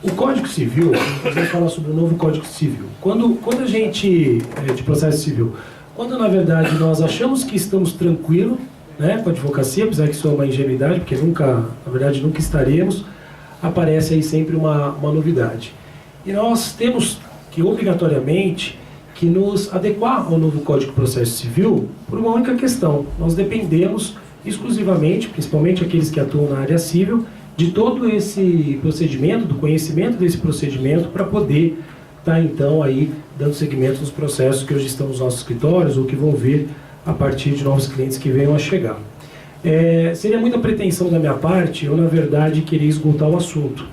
O Código Civil, nós vamos falar sobre o novo Código Civil. Quando a gente, de processo civil, quando na verdade nós achamos que estamos tranquilos, né, com a advocacia, apesar que isso é uma ingenuidade, porque nunca, na verdade nunca estaremos, aparece aí sempre uma novidade. E nós temos que obrigatoriamente que nos adequar ao novo Código de Processo Civil por uma única questão. Nós dependemos exclusivamente, principalmente aqueles que atuam na área civil, de todo esse procedimento, do conhecimento desse procedimento, para poder estar então aí dando seguimento nos processos que hoje estão nos nossos escritórios ou que vão vir a partir de novos clientes que venham a chegar. Seria muita pretensão da minha parte eu, na verdade, querer esgotar o assunto,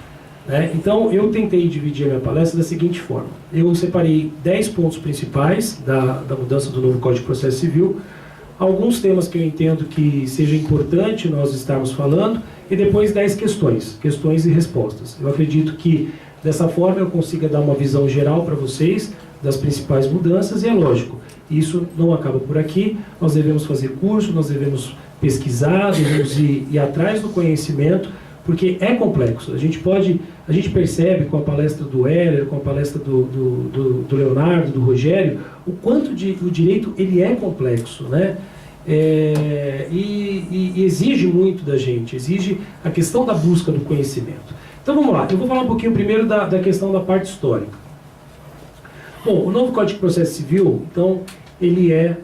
né? Então, eu tentei dividir a minha palestra da seguinte forma. Eu separei 10 pontos principais da mudança do novo Código de Processo Civil, alguns temas que eu entendo que seja importante nós estarmos falando, e depois 10 questões e respostas. Eu acredito que, dessa forma, eu consiga dar uma visão geral para vocês das principais mudanças, e é lógico, isso não acaba por aqui, nós devemos fazer curso, nós devemos pesquisar, devemos ir atrás do conhecimento, porque é complexo. A gente percebe com a palestra do Heller, com a palestra do Leonardo, do Rogério, o quanto o direito ele é complexo, né? E exige muito da gente, exige a questão da busca do conhecimento. Então vamos lá, eu vou falar um pouquinho primeiro da questão da parte histórica. Bom, o novo Código de Processo Civil, então, ele é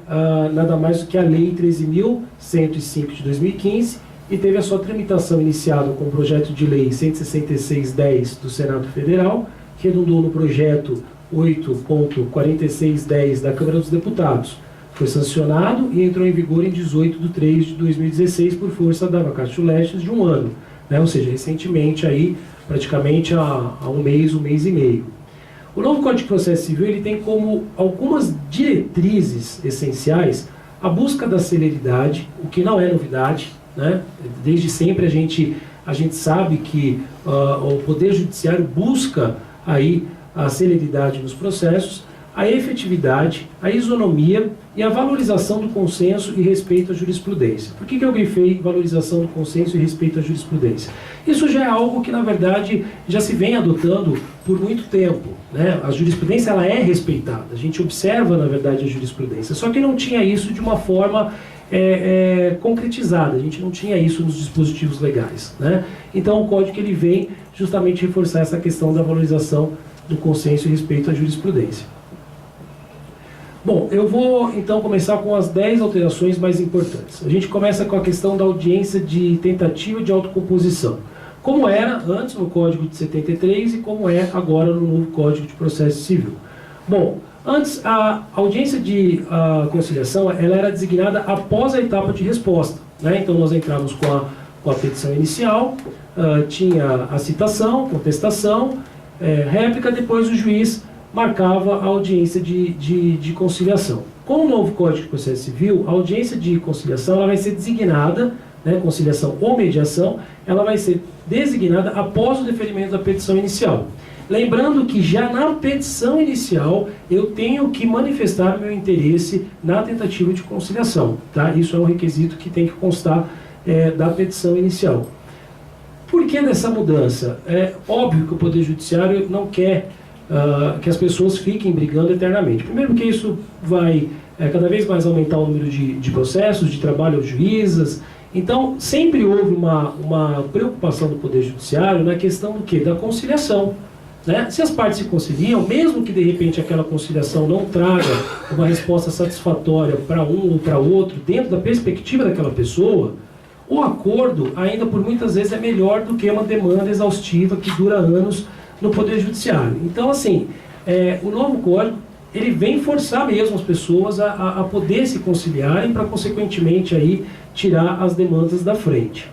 nada mais do que a Lei 13.105 de 2015, e teve a sua tramitação iniciada com o projeto de lei 16610 do Senado Federal, que redundou no projeto 8.4610 da Câmara dos Deputados. Foi sancionado e entrou em vigor em 18 de 3 de 2016 por força da vacatio legis de um ano, né? Ou seja, recentemente, aí, praticamente há um mês e meio. O novo Código de Processo Civil ele tem como algumas diretrizes essenciais a busca da celeridade, o que não é novidade, né? Desde sempre a gente sabe que o Poder Judiciário busca aí a celeridade nos processos, a efetividade, a isonomia e a valorização do consenso e respeito à jurisprudência. Por que eu grifei valorização do consenso e respeito à jurisprudência? Isso já é algo que, na verdade, já se vem adotando por muito tempo, né? A jurisprudência ela é respeitada, a gente observa, na verdade, a jurisprudência, só que não tinha isso de uma forma concretizada, a gente não tinha isso nos dispositivos legais, né? Então o Código ele vem justamente reforçar essa questão da valorização do consenso e respeito à jurisprudência. Bom, eu vou então começar com as 10 alterações mais importantes. A gente começa com a questão da audiência de tentativa de autocomposição. Como era antes no Código de 73 e como é agora no novo Código de Processo Civil. Bom, antes a audiência de conciliação ela era designada após a etapa de resposta, né? Então nós entrávamos com a petição inicial, tinha a citação, contestação, réplica, depois o juiz marcava a audiência de conciliação. Com o novo Código de Processo Civil, a audiência de conciliação ela vai ser designada, né, conciliação ou mediação, ela vai ser designada após o deferimento da petição inicial. Lembrando que já na petição inicial eu tenho que manifestar meu interesse na tentativa de conciliação, tá? Isso é um requisito que tem que constar da petição inicial. Por que dessa mudança? É óbvio que o Poder Judiciário não quer que as pessoas fiquem brigando eternamente. Primeiro porque isso vai cada vez mais aumentar o número de processos, de trabalho aos juízes. Então, sempre houve uma preocupação do Poder Judiciário na questão do quê? Da conciliação, né? Se as partes se conciliam, mesmo que de repente aquela conciliação não traga uma resposta satisfatória para um ou para outro, dentro da perspectiva daquela pessoa, o acordo ainda por muitas vezes é melhor do que uma demanda exaustiva que dura anos no Poder Judiciário. Então, assim, o novo Código, ele vem forçar mesmo as pessoas a poder se conciliarem para, consequentemente, aí, tirar as demandas da frente.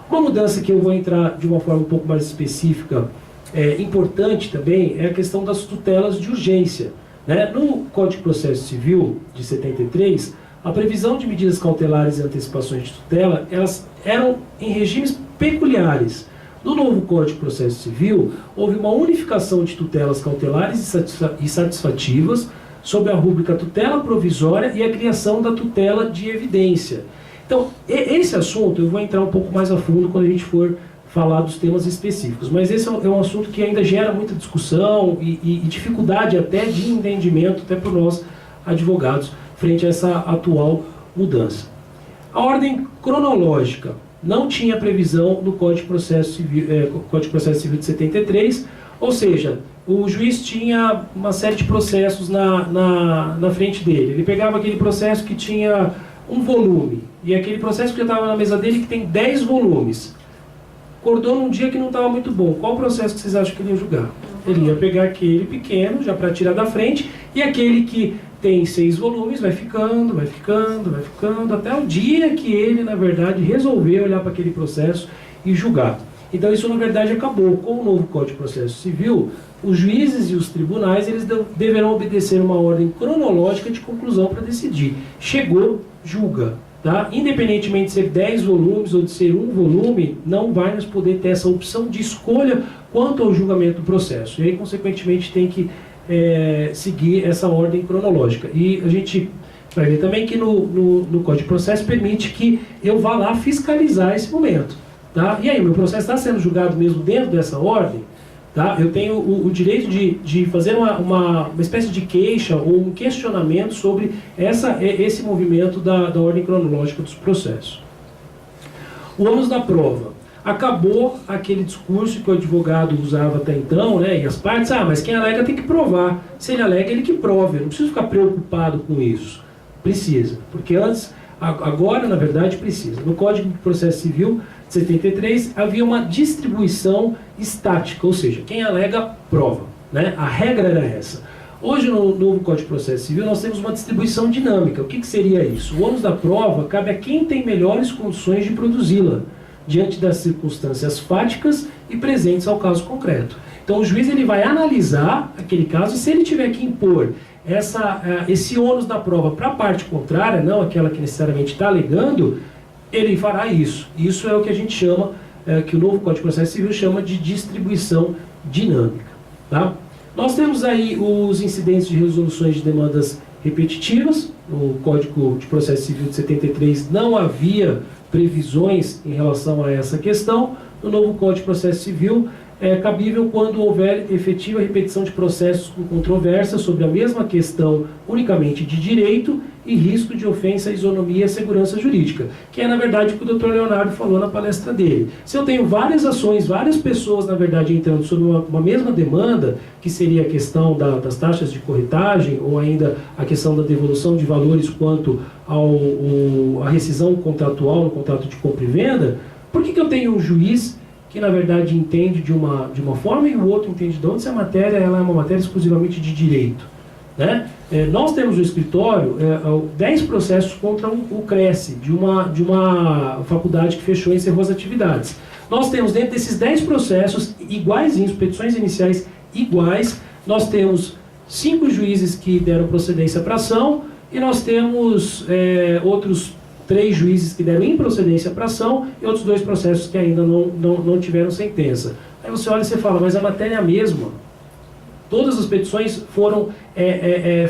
Uma mudança que eu vou entrar de uma forma um pouco mais específica, importante também, é a questão das tutelas de urgência, né? No Código de Processo Civil, de 73, a previsão de medidas cautelares e antecipações de tutela, elas eram em regimes peculiares. No novo Código de Processo Civil, houve uma unificação de tutelas cautelares e satisfativas sob a rúbrica tutela provisória e a criação da tutela de evidência. Então, esse assunto eu vou entrar um pouco mais a fundo quando a gente for falar dos temas específicos. Mas esse é um assunto que ainda gera muita discussão e dificuldade até de entendimento, até para nós advogados, frente a essa atual mudança. A ordem cronológica não tinha previsão no Código de Processo Civil de 73, ou seja, o juiz tinha uma série de processos na frente dele. Ele pegava aquele processo que tinha um volume, e aquele processo que já estava na mesa dele que tem 10 volumes. Acordou num dia que não estava muito bom. Qual processo que vocês acham que ele ia julgar? Ele ia pegar aquele pequeno, já para tirar da frente, e aquele que tem 6 volumes vai ficando, até o dia que ele, na verdade, resolveu olhar para aquele processo e julgar. Então isso, na verdade, acabou. Com o novo Código de Processo Civil, os juízes e os tribunais eles deverão obedecer uma ordem cronológica de conclusão para decidir. Chegou, julga. Tá? Independentemente de ser 10 volumes ou de ser um volume, não vai nos poder ter essa opção de escolha quanto ao julgamento do processo. E aí, consequentemente, tem que seguir essa ordem cronológica. E a gente vai ver também que no Código de Processo permite que eu vá lá fiscalizar esse momento. Tá? E aí, meu processo está sendo julgado mesmo dentro dessa ordem? Tá? Eu tenho o direito de fazer uma espécie de queixa ou um questionamento sobre esse movimento da ordem cronológica dos processos. O ônus da prova. Acabou aquele discurso que o advogado usava até então, né, e as partes, mas quem alega tem que provar. Se ele alega, ele que prove. Eu não preciso ficar preocupado com isso. Precisa, porque agora, na verdade, precisa. No Código de Processo Civil de 73, havia uma distribuição estática, ou seja, quem alega, prova. Né? A regra era essa. Hoje, no novo Código de Processo Civil, nós temos uma distribuição dinâmica. O que seria isso? O ônus da prova cabe a quem tem melhores condições de produzi-la, diante das circunstâncias fáticas e presentes ao caso concreto. Então, o juiz ele vai analisar aquele caso e, se ele tiver que impor esse ônus da prova para a parte contrária, não aquela que necessariamente está alegando, ele fará isso. Isso é o que a gente chama, que o novo Código de Processo Civil chama de distribuição dinâmica. Tá? Nós temos aí os incidentes de resoluções de demandas repetitivas. No Código de Processo Civil de 73 não havia previsões em relação a essa questão. No novo Código de Processo Civil é cabível quando houver efetiva repetição de processos com controvérsia sobre a mesma questão unicamente de direito e risco de ofensa à isonomia e à segurança jurídica, que é, na verdade, o que o Dr. Leonardo falou na palestra dele. Se eu tenho várias ações, várias pessoas, na verdade, entrando sobre uma mesma demanda, que seria a questão das taxas de corretagem, ou ainda a questão da devolução de valores quanto à rescisão contratual no contrato de compra e venda, por que eu tenho um juiz que, na verdade, entende de uma forma e o outro entende de outra, se a matéria ela é uma matéria exclusivamente de direito? Né? Nós temos no escritório 10 processos contra o Cresce, de uma faculdade que fechou e encerrou as atividades. Nós temos, dentro desses 10 processos iguaizinhos, petições iniciais iguais, nós temos 5 juízes que deram procedência para ação e nós temos outros 3 juízes que deram improcedência para ação e outros 2 processos que ainda não tiveram sentença. Aí você olha e você fala, mas a matéria é a mesma. Todas as petições foram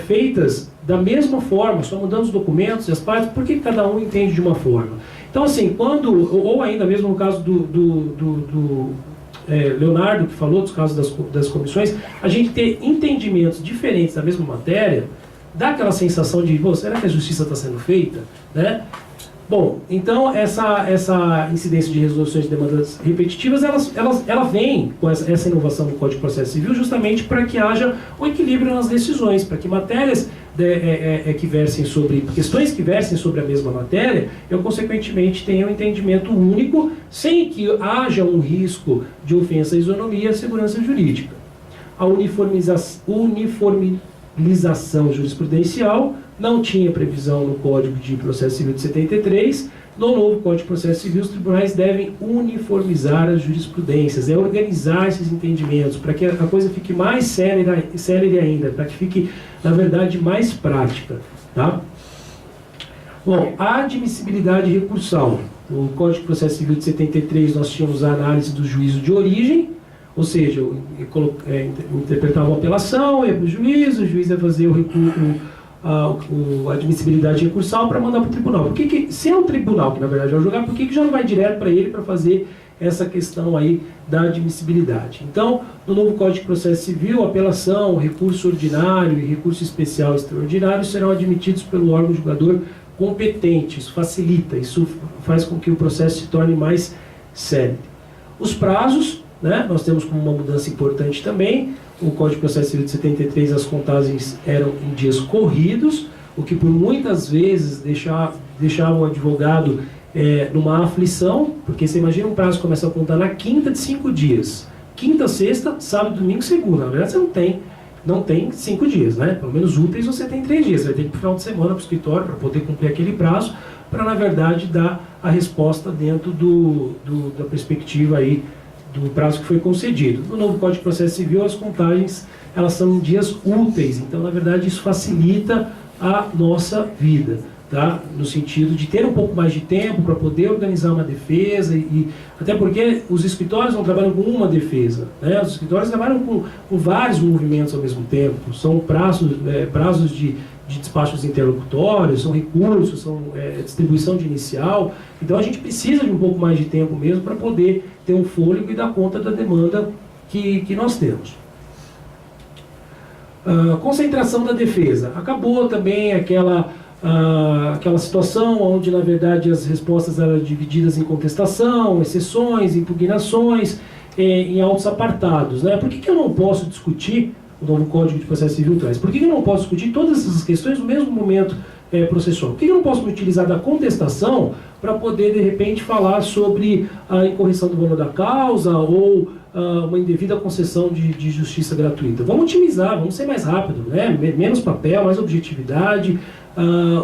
feitas da mesma forma, só mudando os documentos e as partes, por que cada um entende de uma forma? Então, assim, ou ainda mesmo no caso do Leonardo, que falou dos casos das comissões, a gente ter entendimentos diferentes da mesma matéria, dá aquela sensação de, será que a justiça está sendo feita? Né? Bom, então essa incidência de resoluções de demandas repetitivas, ela vem com essa inovação no Código de Processo Civil justamente para que haja um equilíbrio nas decisões, para que matérias que versem sobre, questões que versem sobre a mesma matéria, eu consequentemente tenha um entendimento único, sem que haja um risco de ofensa à isonomia e à segurança jurídica. A uniformização jurisprudencial não tinha previsão no Código de Processo Civil de 73. No novo Código de Processo Civil, os tribunais devem uniformizar as jurisprudências, organizar esses entendimentos, para que a coisa fique mais célere ainda, para que fique, na verdade, mais prática. Tá? Bom, a admissibilidade recursal. No Código de Processo Civil de 73, nós tínhamos a análise do juízo de origem, ou seja, eu interpretava uma apelação, ia para o juiz ia fazer a admissibilidade recursal para mandar para o tribunal. Se é o tribunal que, na verdade, vai julgar, por que já não vai direto para ele para fazer essa questão aí da admissibilidade. Então, no novo Código de Processo Civil, apelação, recurso ordinário e recurso especial extraordinário serão admitidos pelo órgão julgador competente. Isso facilita, isso faz com que o processo se torne mais célere. Os prazos, né, nós temos como uma mudança importante também, o Código de Processo Civil de 73, as contagens eram em dias corridos, o que por muitas vezes deixava o advogado numa aflição, porque você imagina um prazo que começa a contar na quinta de 5 dias. Quinta, sexta, sábado, domingo, segunda. Na verdade, você não tem 5 dias, né? Pelo menos úteis você tem 3 dias. Você vai ter que ir para o final de semana para o escritório para poder cumprir aquele prazo, para, na verdade, dar a resposta dentro da perspectiva aí do prazo que foi concedido. No novo Código de Processo Civil, as contagens elas são em dias úteis. Então, na verdade, isso facilita a nossa vida, tá? No sentido de ter um pouco mais de tempo para poder organizar uma defesa, e até porque os escritórios não trabalham com uma defesa, né? Os escritórios trabalham com vários movimentos ao mesmo tempo, são prazos de despachos interlocutórios, são recursos, são distribuição de inicial. Então a gente precisa de um pouco mais de tempo mesmo para poder ter um fôlego e dar conta da demanda que nós temos. Concentração da defesa. Acabou também aquela situação onde, na verdade, as respostas eram divididas em contestação, exceções, impugnações, em autos apartados, né? Por que eu não posso discutir, o novo Código de Processo Civil traz, por que eu não posso discutir todas essas questões no mesmo momento processual? Por que eu não posso me utilizar da contestação para poder, de repente, falar sobre a incorreção do valor da causa ou uma indevida concessão de justiça gratuita? Vamos otimizar, vamos ser mais rápido, né? Menos papel, mais objetividade.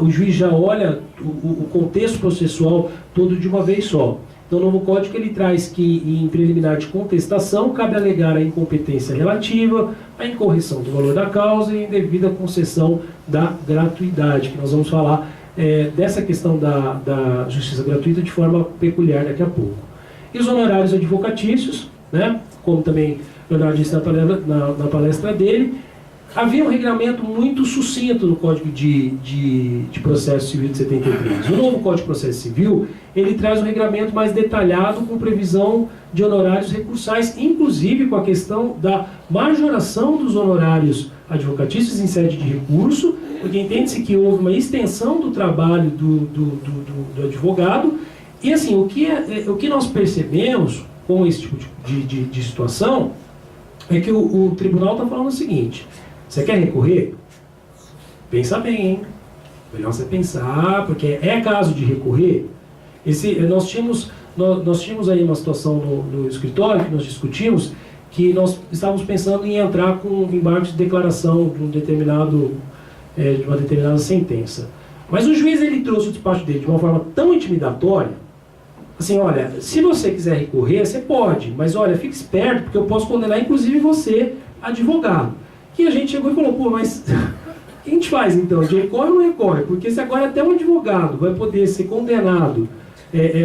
O juiz já olha o contexto processual todo de uma vez só. Então, o novo código ele traz que, em preliminar de contestação, cabe alegar a incompetência relativa, a incorreção do valor da causa e a indevida concessão da gratuidade, que nós vamos falar dessa questão da justiça gratuita de forma peculiar daqui a pouco. E os honorários advocatícios, né, como também o Leonardo disse na palestra dele, havia um regramento muito sucinto no Código de Processo Civil de 73. O novo Código de Processo Civil, ele traz um regramento mais detalhado com previsão de honorários recursais, inclusive com a questão da majoração dos honorários advocatícios em sede de recurso, porque entende-se que houve uma extensão do trabalho do advogado. E assim, o que nós percebemos com esse tipo de situação é que o tribunal está falando o seguinte: você quer recorrer? Pensa bem, hein? Melhor você pensar, porque é caso de recorrer. Nós tínhamos aí uma situação no escritório que nós discutimos, que nós estávamos pensando em entrar com um embargo de declaração de de uma determinada sentença. Mas o juiz ele trouxe o despacho dele de uma forma tão intimidatória, assim, olha, se você quiser recorrer, você pode, mas olha, fique esperto, porque eu posso condenar inclusive você, advogado. E a gente chegou e falou, pô, mas o que a gente faz então? De recorre ou não recorre? Porque se agora até um advogado vai poder ser condenado,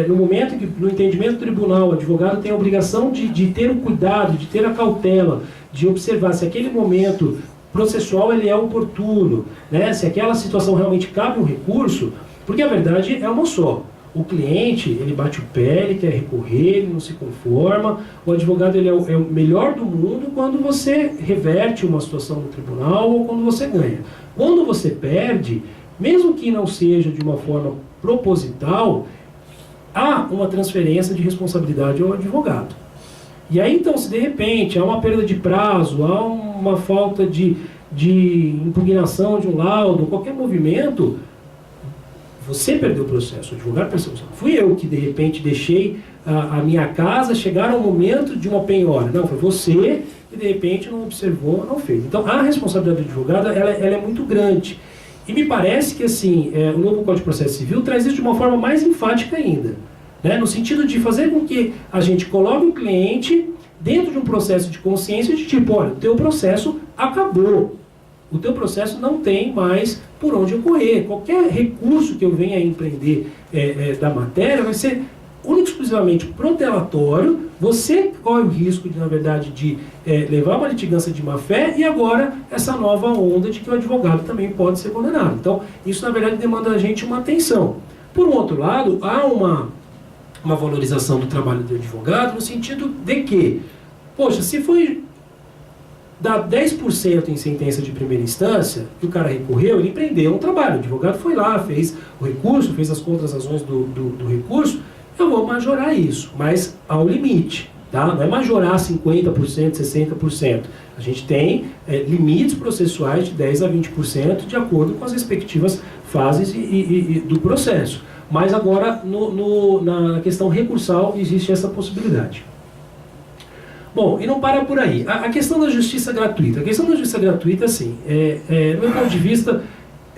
no momento que, no entendimento do tribunal, o advogado tem a obrigação de ter o cuidado, de ter a cautela, de observar se aquele momento processual ele é oportuno, né? Se aquela situação realmente cabe um recurso, porque a verdade é uma só. O cliente, ele bate o pé, ele quer recorrer, ele não se conforma. O advogado ele é o melhor do mundo quando você reverte uma situação no tribunal ou quando você ganha. Quando você perde, mesmo que não seja de uma forma proposital, há uma transferência de responsabilidade ao advogado. E aí, então, se de repente há uma perda de prazo, há uma falta de impugnação de um laudo, qualquer movimento, você perdeu o processo, o advogado perdeu. Fui eu que, de repente, deixei a minha casa chegar ao momento de uma penhora. Não, foi você que, de repente, não observou, não fez. Então, a responsabilidade do advogado, ela é muito grande. E me parece que, assim, o novo Código de Processo Civil traz isso de uma forma mais enfática ainda, né? No sentido de fazer com que a gente coloque o cliente dentro de um processo de consciência de tipo, olha, o teu processo acabou. O teu processo não tem mais por onde ocorrer. Qualquer recurso que eu venha a empreender da matéria vai ser único e exclusivamente protelatório. Você corre o risco, na verdade, de levar uma litigância de má-fé e agora essa nova onda de que o advogado também pode ser condenado. Então, isso, na verdade, demanda da gente uma atenção. Por um outro lado, há uma valorização do trabalho do advogado, no sentido de que, poxa, se foi dar 10% em sentença de primeira instância, e o cara recorreu, ele empreendeu um trabalho, o advogado foi lá, fez o recurso, fez as contras-razões do recurso, eu vou majorar isso, mas ao limite, tá? Não é majorar 50%, 60%. A gente tem limites processuais de 10% a 20% de acordo com as respectivas fases do processo. Mas agora, na questão recursal, existe essa possibilidade. Bom, e não para por aí. A questão da justiça gratuita. A questão da justiça gratuita, assim, do meu ponto de vista,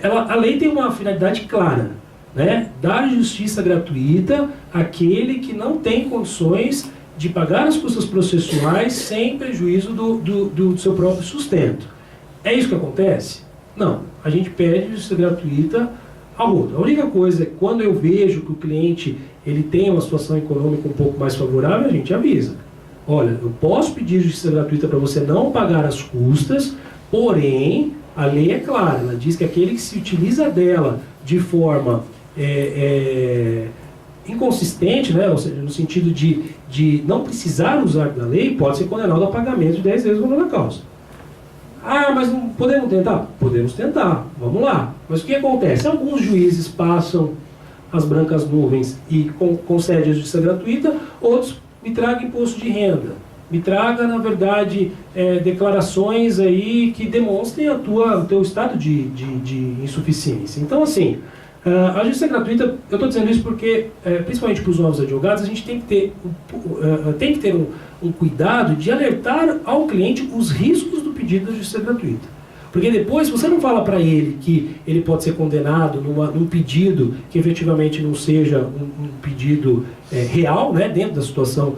a lei tem uma finalidade clara, né? Dar justiça gratuita àquele que não tem condições de pagar as custas processuais sem prejuízo do seu próprio sustento. É isso que acontece? Não. A gente pede justiça gratuita ao outro. A única coisa é que quando eu vejo que o cliente ele tem uma situação econômica um pouco mais favorável, a gente avisa. Olha, eu posso pedir justiça gratuita para você não pagar as custas, porém, a lei é clara, ela diz que aquele que se utiliza dela de forma inconsistente, né, ou seja, no sentido de não precisar usar da lei, pode ser condenado a pagamento de 10 vezes o valor da causa. Ah, mas não podemos tentar? Podemos tentar, vamos lá. Mas o que acontece? Alguns juízes passam as brancas nuvens e concedem a justiça gratuita, outros me traga imposto de renda, me traga, na verdade, declarações aí que demonstrem o teu estado de insuficiência. Então, assim, a justiça gratuita, eu estou dizendo isso porque, principalmente para os novos advogados, a gente tem que ter um cuidado de alertar ao cliente os riscos do pedido da justiça gratuita. Porque depois, se você não fala para ele que ele pode ser condenado num pedido que efetivamente não seja um pedido real, né, dentro da situação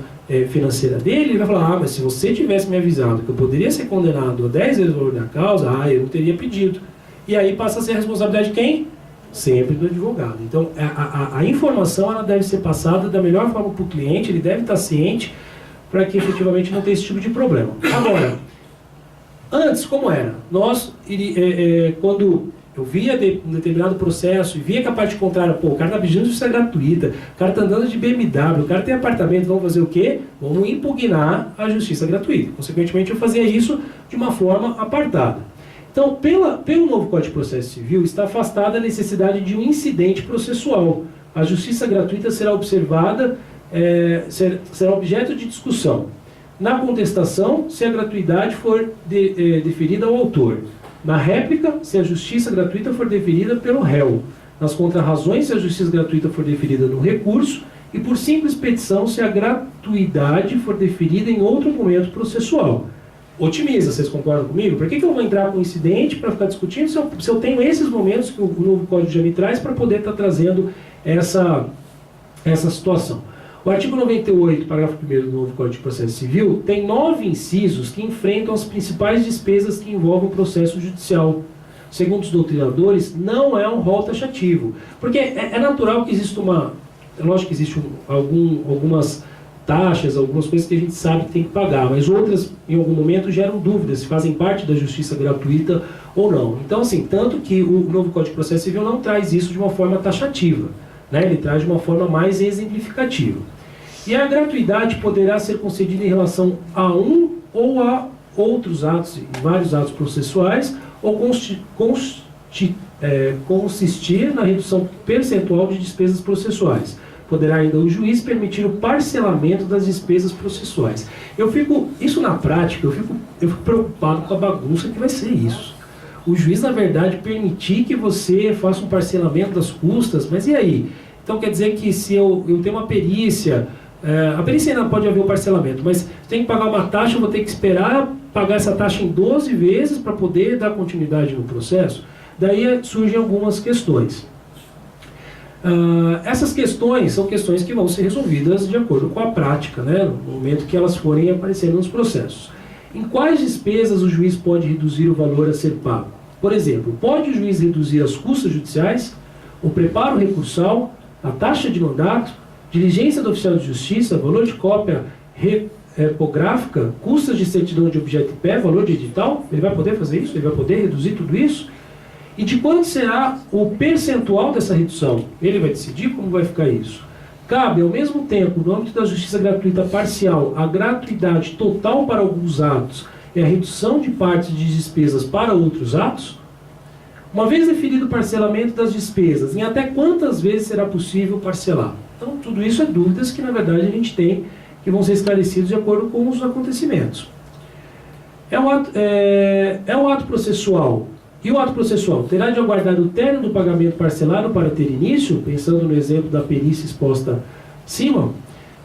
financeira dele, ele vai falar, mas se você tivesse me avisado que eu poderia ser condenado a 10 vezes o valor da causa, eu não teria pedido. E aí passa a ser a responsabilidade de quem? Sempre do advogado. Então, a informação ela deve ser passada da melhor forma para o cliente, ele deve estar ciente para que efetivamente não tenha esse tipo de problema. Agora, antes, como era? Nós, quando eu via um determinado processo e via que a parte contrária, o cara está pedindo justiça gratuita, o cara está andando de BMW, o cara tem apartamento, vamos fazer o quê? Vamos impugnar a justiça gratuita. Consequentemente, eu fazia isso de uma forma apartada. Então, pelo novo Código de Processo Civil, está afastada a necessidade de um incidente processual. A justiça gratuita será observada, será objeto de discussão. Na contestação, se a gratuidade for deferida ao autor. Na réplica, se a justiça gratuita for deferida pelo réu. Nas contrarrazões, se a justiça gratuita for deferida no recurso. E por simples petição, se a gratuidade for deferida em outro momento processual. Otimiza, vocês concordam comigo? Por que eu vou entrar com incidente para ficar discutindo se eu tenho esses momentos que o novo Código já me traz para poder estar trazendo essa situação? O artigo 98, parágrafo 1º do novo Código de Processo Civil, tem 9 incisos que enfrentam as principais despesas que envolvem o processo judicial. Segundo os doutrinadores, não é um rol taxativo. Porque é natural que exista lógico que existe algumas taxas, algumas coisas que a gente sabe que tem que pagar, mas outras, em algum momento, geram dúvidas se fazem parte da justiça gratuita ou não. Então, assim, tanto que o novo Código de Processo Civil não traz isso de uma forma taxativa, né? Ele traz de uma forma mais exemplificativa. E a gratuidade poderá ser concedida em relação a um ou a outros atos, vários atos processuais, ou consistir na redução percentual de despesas processuais. Poderá ainda o juiz permitir o parcelamento das despesas processuais. Isso na prática, eu fico preocupado com a bagunça que vai ser isso. O juiz, na verdade, permitir que você faça um parcelamento das custas, mas e aí? Então quer dizer que se eu tenho uma perícia, a perícia ainda pode haver o parcelamento, mas tem que pagar uma taxa, eu vou ter que esperar pagar essa taxa em 12 vezes para poder dar continuidade no processo? Daí surgem algumas questões. Essas questões são questões que vão ser resolvidas de acordo com a prática, né, no momento que elas forem aparecendo nos processos. Em quais despesas o juiz pode reduzir o valor a ser pago? Por exemplo, pode o juiz reduzir as custas judiciais, o preparo recursal, a taxa de mandato, diligência do oficial de justiça, valor de cópia repográfica, custas de certidão de objeto em pé, valor de edital? Ele vai poder fazer isso? Ele vai poder reduzir tudo isso? E de quanto será o percentual dessa redução? Ele vai decidir como vai ficar isso. Cabe, ao mesmo tempo, no âmbito da justiça gratuita parcial, a gratuidade total para alguns atos e a redução de partes de despesas para outros atos? Uma vez definido o parcelamento das despesas, em até quantas vezes será possível parcelar? Então, tudo isso é dúvidas que, na verdade, a gente tem, que vão ser esclarecidos de acordo com os acontecimentos. É um ato processual. E o ato processual terá de aguardar o término do pagamento parcelado para ter início, pensando no exemplo da perícia exposta acima?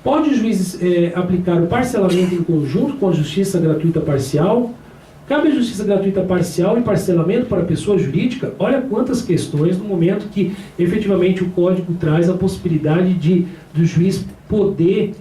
Pode o juiz aplicar o parcelamento em conjunto com a justiça gratuita parcial? Cabe a justiça gratuita parcial e parcelamento para a pessoa jurídica? Olha quantas questões no momento que efetivamente o Código traz a possibilidade do juiz poder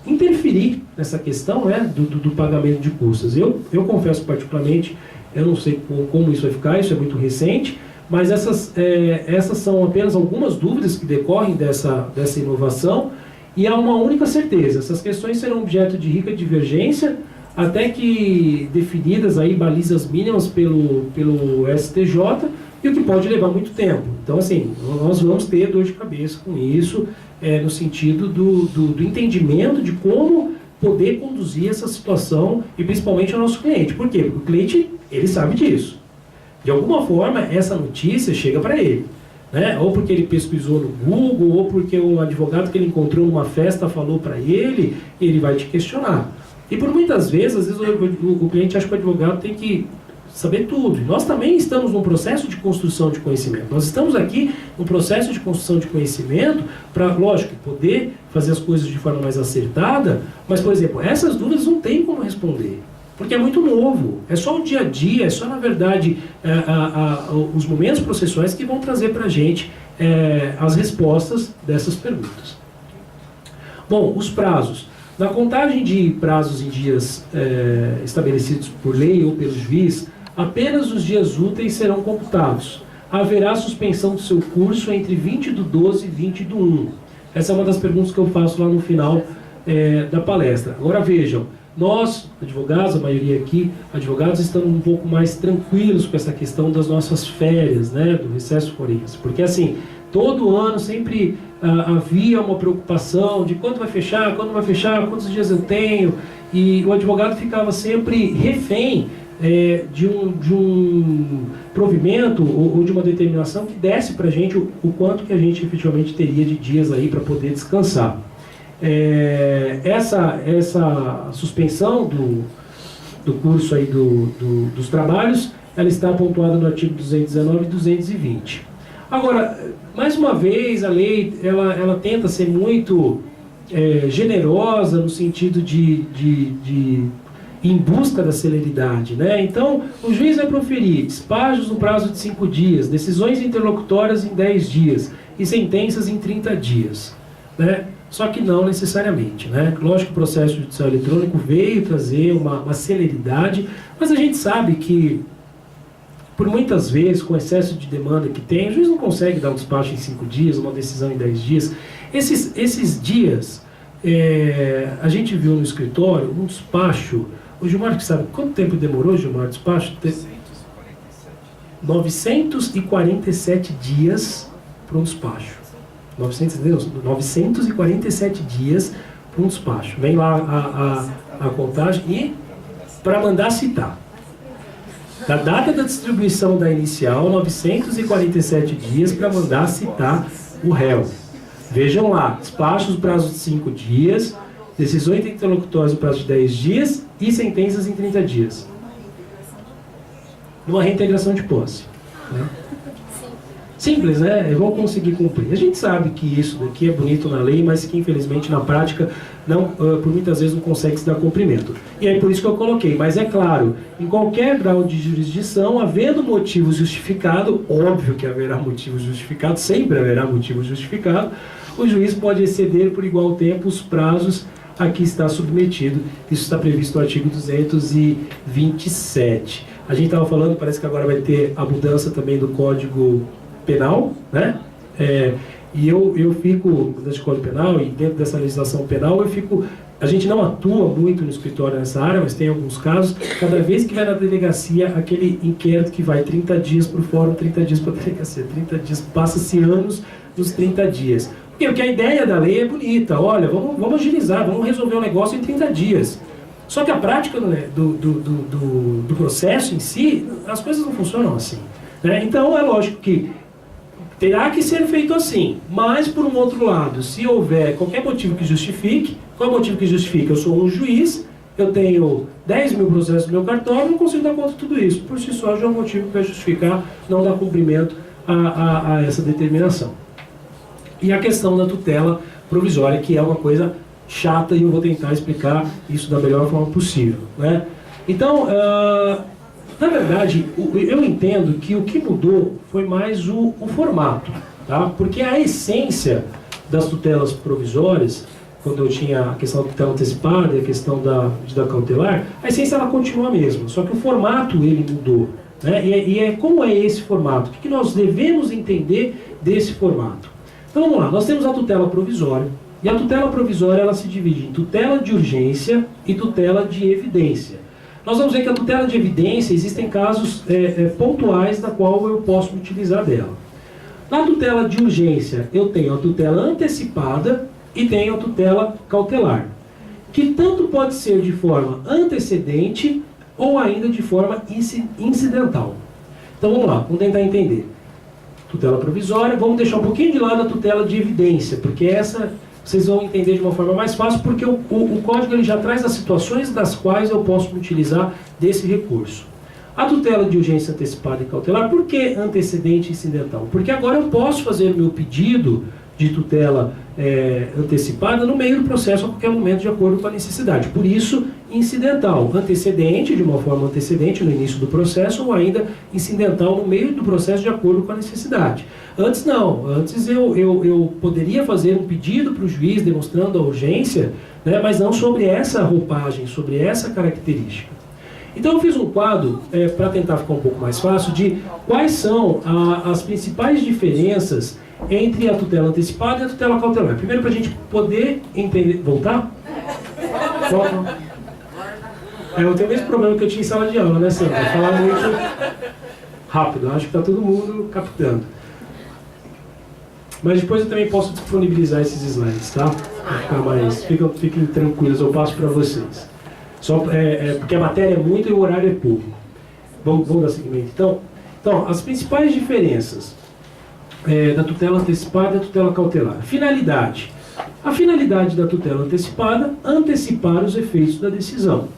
interferir nessa questão, né, do pagamento de custas. Eu confesso particularmente, eu não sei como isso vai ficar, isso é muito recente, mas essas são apenas algumas dúvidas que decorrem dessa inovação, e há uma única certeza: essas questões serão objeto de rica divergência, até que definidas aí balizas mínimas pelo STJ, e o que pode levar muito tempo. Então, assim, nós vamos ter dor de cabeça com isso, no sentido do entendimento de como poder conduzir essa situação, e principalmente ao nosso cliente. Por quê? Porque o cliente, ele sabe disso. De alguma forma, essa notícia chega para ele, né? Ou porque ele pesquisou no Google, ou porque o advogado que ele encontrou numa festa falou para ele, e ele vai te questionar. E por muitas vezes, às vezes o cliente acha que o advogado tem que saber tudo. E nós também estamos num processo de construção de conhecimento. Nós estamos aqui num processo de construção de conhecimento para, lógico, poder fazer as coisas de forma mais acertada, mas, por exemplo, essas dúvidas não tem como responder, porque é muito novo. É só o dia a dia, é só, na verdade, os momentos processuais que vão trazer para a gente as respostas dessas perguntas. Bom, os prazos. Na contagem de prazos em dias estabelecidos por lei ou pelo juiz, apenas os dias úteis serão computados. Haverá suspensão do seu curso entre 20/12 e 20/1. Essa é uma das perguntas que eu faço lá no final da palestra. Agora vejam, nós, advogados, a maioria aqui, advogados, estamos um pouco mais tranquilos com essa questão das nossas férias, né, do recesso forense. Porque assim, todo ano sempre havia uma preocupação de quando vai fechar, quantos dias eu tenho, e o advogado ficava sempre refém de um provimento ou de uma determinação que desse para a gente o quanto que a gente efetivamente teria de dias aí para poder descansar. Essa suspensão do curso aí dos trabalhos, ela está pontuada no artigo 219 e 220. Agora, mais uma vez, a lei ela tenta ser muito generosa no sentido de em busca da celeridade, né? Então, o juiz vai proferir despachos no prazo de 5 dias, decisões interlocutórias em 10 dias e sentenças em 30 dias, né? Só que não necessariamente, né? Lógico que o processo judicial eletrônico veio trazer uma celeridade, mas a gente sabe que, por muitas vezes, com o excesso de demanda que tem, o juiz não consegue dar um despacho em 5 dias, uma decisão em 10 dias. Esses dias, a gente viu no escritório um despacho. O Gilmar que sabe quanto tempo demorou, Gilmar, o despacho? 947 dias para um despacho. 947 dias para um despacho. Vem lá a contagem e para mandar citar. Da data da distribuição da inicial, 947 dias para mandar citar o réu. Vejam lá, despachos no prazo de 5 dias, decisões interlocutórias no prazo de 10 dias e sentenças em 30 dias. Numa reintegração de posse. Né? Simples, né? Vão conseguir cumprir. A gente sabe que isso daqui é bonito na lei, mas que infelizmente na prática, por muitas vezes não consegue se dar cumprimento. E é por isso que eu coloquei. Mas é claro, em qualquer grau de jurisdição, havendo motivo justificado, óbvio que haverá motivo justificado, sempre haverá motivo justificado, o juiz pode exceder por igual tempo os prazos a que está submetido. Isso está previsto no artigo 227. A gente estava falando, parece que agora vai ter a mudança também do Código Penal, né? E eu fico, dentro do Código Penal e dentro dessa legislação penal, a gente não atua muito no escritório nessa área, mas tem alguns casos, cada vez que vai na delegacia, aquele inquérito que vai 30 dias para o fórum, 30 dias para a delegacia, 30 dias, passa-se anos nos 30 dias. Porque a ideia da lei é bonita, olha, vamos agilizar, vamos resolver o negócio em 30 dias. Só que a prática do processo em si, as coisas não funcionam assim. Né? Então é lógico que terá que ser feito assim, mas por um outro lado, se houver qualquer motivo que justifique, qual é o motivo que justifica? Eu sou um juiz, eu tenho 10 mil processos no meu cartório, não consigo dar conta de tudo isso. Por si só já é um motivo que vai justificar não dar cumprimento a essa determinação. E a questão da tutela provisória, que é uma coisa chata, e eu vou tentar explicar isso da melhor forma possível. Né? Então, na verdade, eu entendo que o que mudou foi mais o formato, tá? Porque a essência das tutelas provisórias, quando eu tinha a questão da tutela antecipada e a questão da cautelar, a essência ela continua a mesma, só que o formato ele mudou. Né? E como é esse formato? O que nós devemos entender desse formato? Então vamos lá, nós temos a tutela provisória, e a tutela provisória ela se divide em tutela de urgência e tutela de evidência. Nós vamos ver que a tutela de evidência, existem casos pontuais da qual eu posso me utilizar dela. Na tutela de urgência, eu tenho a tutela antecipada e tenho a tutela cautelar, que tanto pode ser de forma antecedente ou ainda de forma incidental. Então vamos lá, vamos tentar entender. Tutela provisória, vamos deixar um pouquinho de lado a tutela de evidência, porque essa vocês vão entender de uma forma mais fácil, porque o código ele já traz as situações das quais eu posso me utilizar desse recurso. A tutela de urgência antecipada e cautelar, por que antecedente e incidental? Porque agora eu posso fazer o meu pedido de tutela antecipada no meio do processo a qualquer momento de acordo com a necessidade. Por isso, incidental, antecedente, de uma forma antecedente no início do processo, ou ainda incidental no meio do processo de acordo com a necessidade. Antes não, antes eu poderia fazer um pedido para o juiz demonstrando a urgência, né, mas não sobre essa roupagem, sobre essa característica. Então eu fiz um quadro, para tentar ficar um pouco mais fácil, de quais são as principais diferenças entre a tutela antecipada e a tutela cautelar. Primeiro, para a gente poder entender... Voltar? Volta. Eu tenho o mesmo problema que eu tinha em sala de aula, né, Sandra? Falar muito rápido. Acho que está todo mundo captando. Mas depois eu também posso disponibilizar esses slides, tá? Para ficar mais... Fiquem tranquilos, eu passo para vocês. Só, porque a matéria é muito e o horário é pouco. Vamos dar seguimento. Então, as principais diferenças da tutela antecipada e da tutela cautelar. Finalidade. A finalidade da tutela antecipada, antecipar os efeitos da decisão.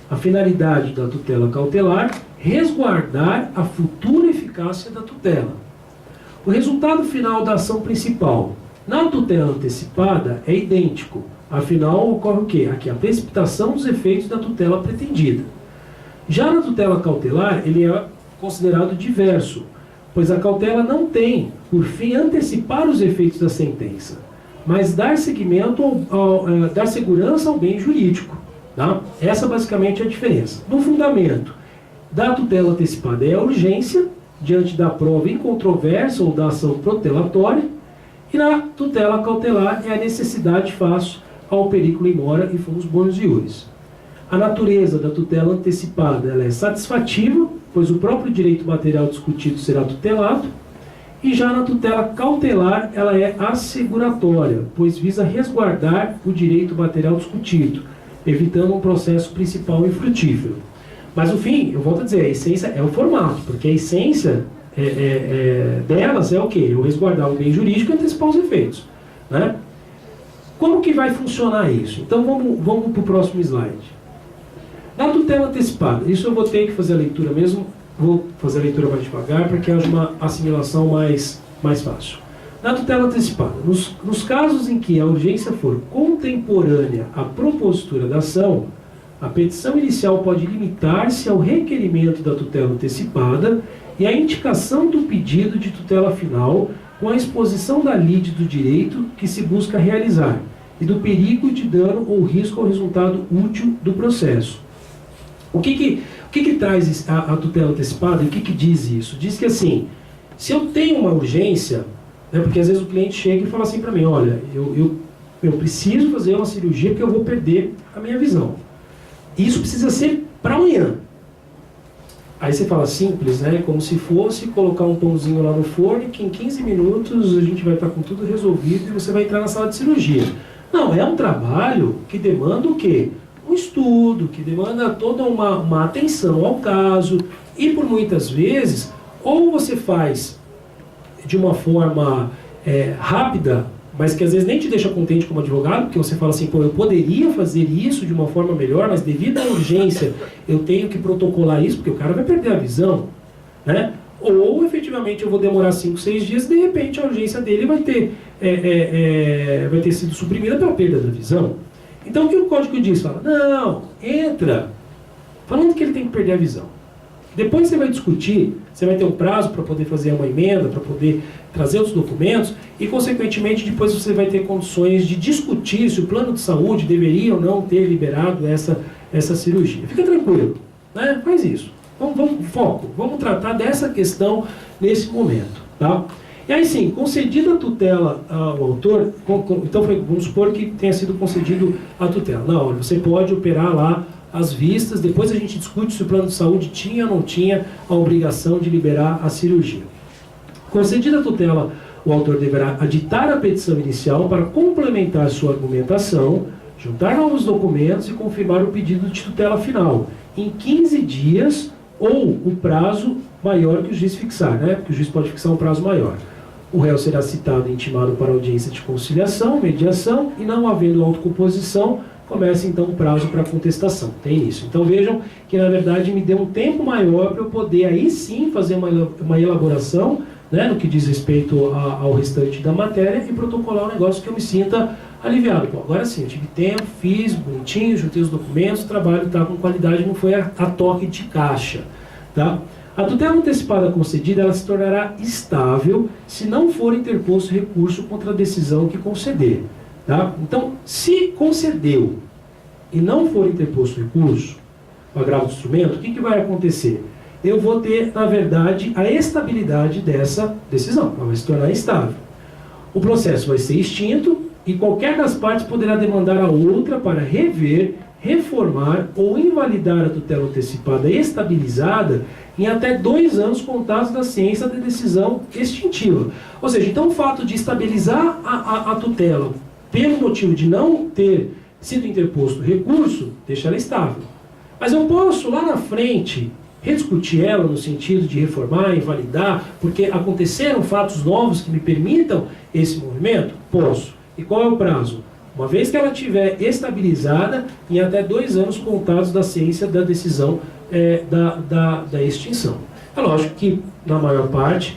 A finalidade da tutela cautelar, resguardar a futura eficácia da tutela. O resultado final da ação principal. Na tutela antecipada é idêntico. Afinal, ocorre o quê? Aqui a precipitação dos efeitos da tutela pretendida. Já na tutela cautelar, ele é considerado diverso, pois a cautela não tem, por fim, antecipar os efeitos da sentença, mas dar seguimento, dar segurança ao bem jurídico. Tá? Essa basicamente é a diferença. No fundamento da tutela antecipada é a urgência, diante da prova incontroversa ou da ação protelatória, e na tutela cautelar é a necessidade face ao periculo in mora e fomos bônus iuris. A natureza da tutela antecipada ela é satisfativa, pois o próprio direito material discutido será tutelado, e já na tutela cautelar ela é asseguratória, pois visa resguardar o direito material discutido, evitando um processo principal infrutífero. Mas no fim, eu volto a dizer, a essência é o formato, porque a essência delas é o quê? Eu resguardar o bem jurídico e antecipar os efeitos. Né? Como que vai funcionar isso? Então vamos para o próximo slide. Na tutela antecipada, isso eu vou ter que fazer a leitura mesmo, vou fazer a leitura mais devagar para que haja uma assimilação mais fácil. Na tutela antecipada, nos casos em que a urgência for contemporânea à propositura da ação, a petição inicial pode limitar-se ao requerimento da tutela antecipada e à indicação do pedido de tutela final com a exposição da lide do direito que se busca realizar e do perigo de dano ou risco ao resultado útil do processo. O que traz a tutela antecipada e o que diz isso? Diz que assim, se eu tenho uma urgência, né, porque às vezes o cliente chega e fala assim para mim, olha, eu preciso fazer uma cirurgia porque eu vou perder a minha visão. Isso precisa ser para amanhã. Aí você fala simples, né? Como se fosse colocar um pãozinho lá no forno, que em 15 minutos a gente vai estar com tudo resolvido e você vai entrar na sala de cirurgia. Não, é um trabalho que demanda o quê? Um estudo, que demanda toda uma atenção ao caso, e por muitas vezes, ou você faz de uma forma rápida, mas que às vezes nem te deixa contente como advogado, porque você fala assim, pô, eu poderia fazer isso de uma forma melhor, mas devido à urgência eu tenho que protocolar isso, porque o cara vai perder a visão, né? Ou efetivamente eu vou demorar 5, 6 dias, de repente a urgência dele vai ter sido suprimida pela perda da visão. Então o que o código diz? Fala, não, entra, falando que ele tem que perder a visão. Depois você vai discutir, você vai ter um prazo para poder fazer uma emenda, para poder trazer os documentos, e consequentemente depois você vai ter condições de discutir se o plano de saúde deveria ou não ter liberado essa cirurgia. Fica tranquilo, né? Faz isso. Vamos foco, vamos tratar dessa questão nesse momento, tá? E aí sim, concedida a tutela ao autor, então vamos supor que tenha sido concedido a tutela. Não, você pode operar lá as vistas, depois a gente discute se o plano de saúde tinha ou não tinha a obrigação de liberar a cirurgia. Concedida a tutela, o autor deverá aditar a petição inicial para complementar sua argumentação, juntar novos documentos e confirmar o pedido de tutela final, em 15 dias ou o prazo maior que o juiz fixar, né? Porque o juiz pode fixar um prazo maior. O réu será citado e intimado para audiência de conciliação, mediação, e não havendo autocomposição, começa então o prazo para contestação. Tem isso. Então vejam que na verdade me deu um tempo maior para eu poder aí sim fazer uma elaboração, né, no que diz respeito ao restante da matéria, e protocolar um negócio que eu me sinta aliviado. Bom, agora sim, eu tive tempo, fiz bonitinho, juntei os documentos, o trabalho está com qualidade, não foi a toque de caixa. Tá? A tutela antecipada concedida, ela se tornará estável se não for interposto recurso contra a decisão que conceder. Tá? Então, se concedeu e não for interposto recurso, o agravo do instrumento, o que vai acontecer? Eu vou ter, na verdade, a estabilidade dessa decisão, ela vai se tornar estável. O processo vai ser extinto e qualquer das partes poderá demandar a outra para rever, reformar ou invalidar a tutela antecipada estabilizada em até 2 anos contados da ciência da decisão extintiva. Ou seja, então o fato de estabilizar a tutela pelo motivo de não ter sido interposto recurso, deixa ela estável. Mas eu posso, lá na frente, rediscutir ela no sentido de reformar, invalidar, porque aconteceram fatos novos que me permitam esse movimento? Posso. E qual é o prazo? Uma vez que ela estiver estabilizada, em até 2 anos contados da ciência da decisão da extinção. É lógico que, na maior parte,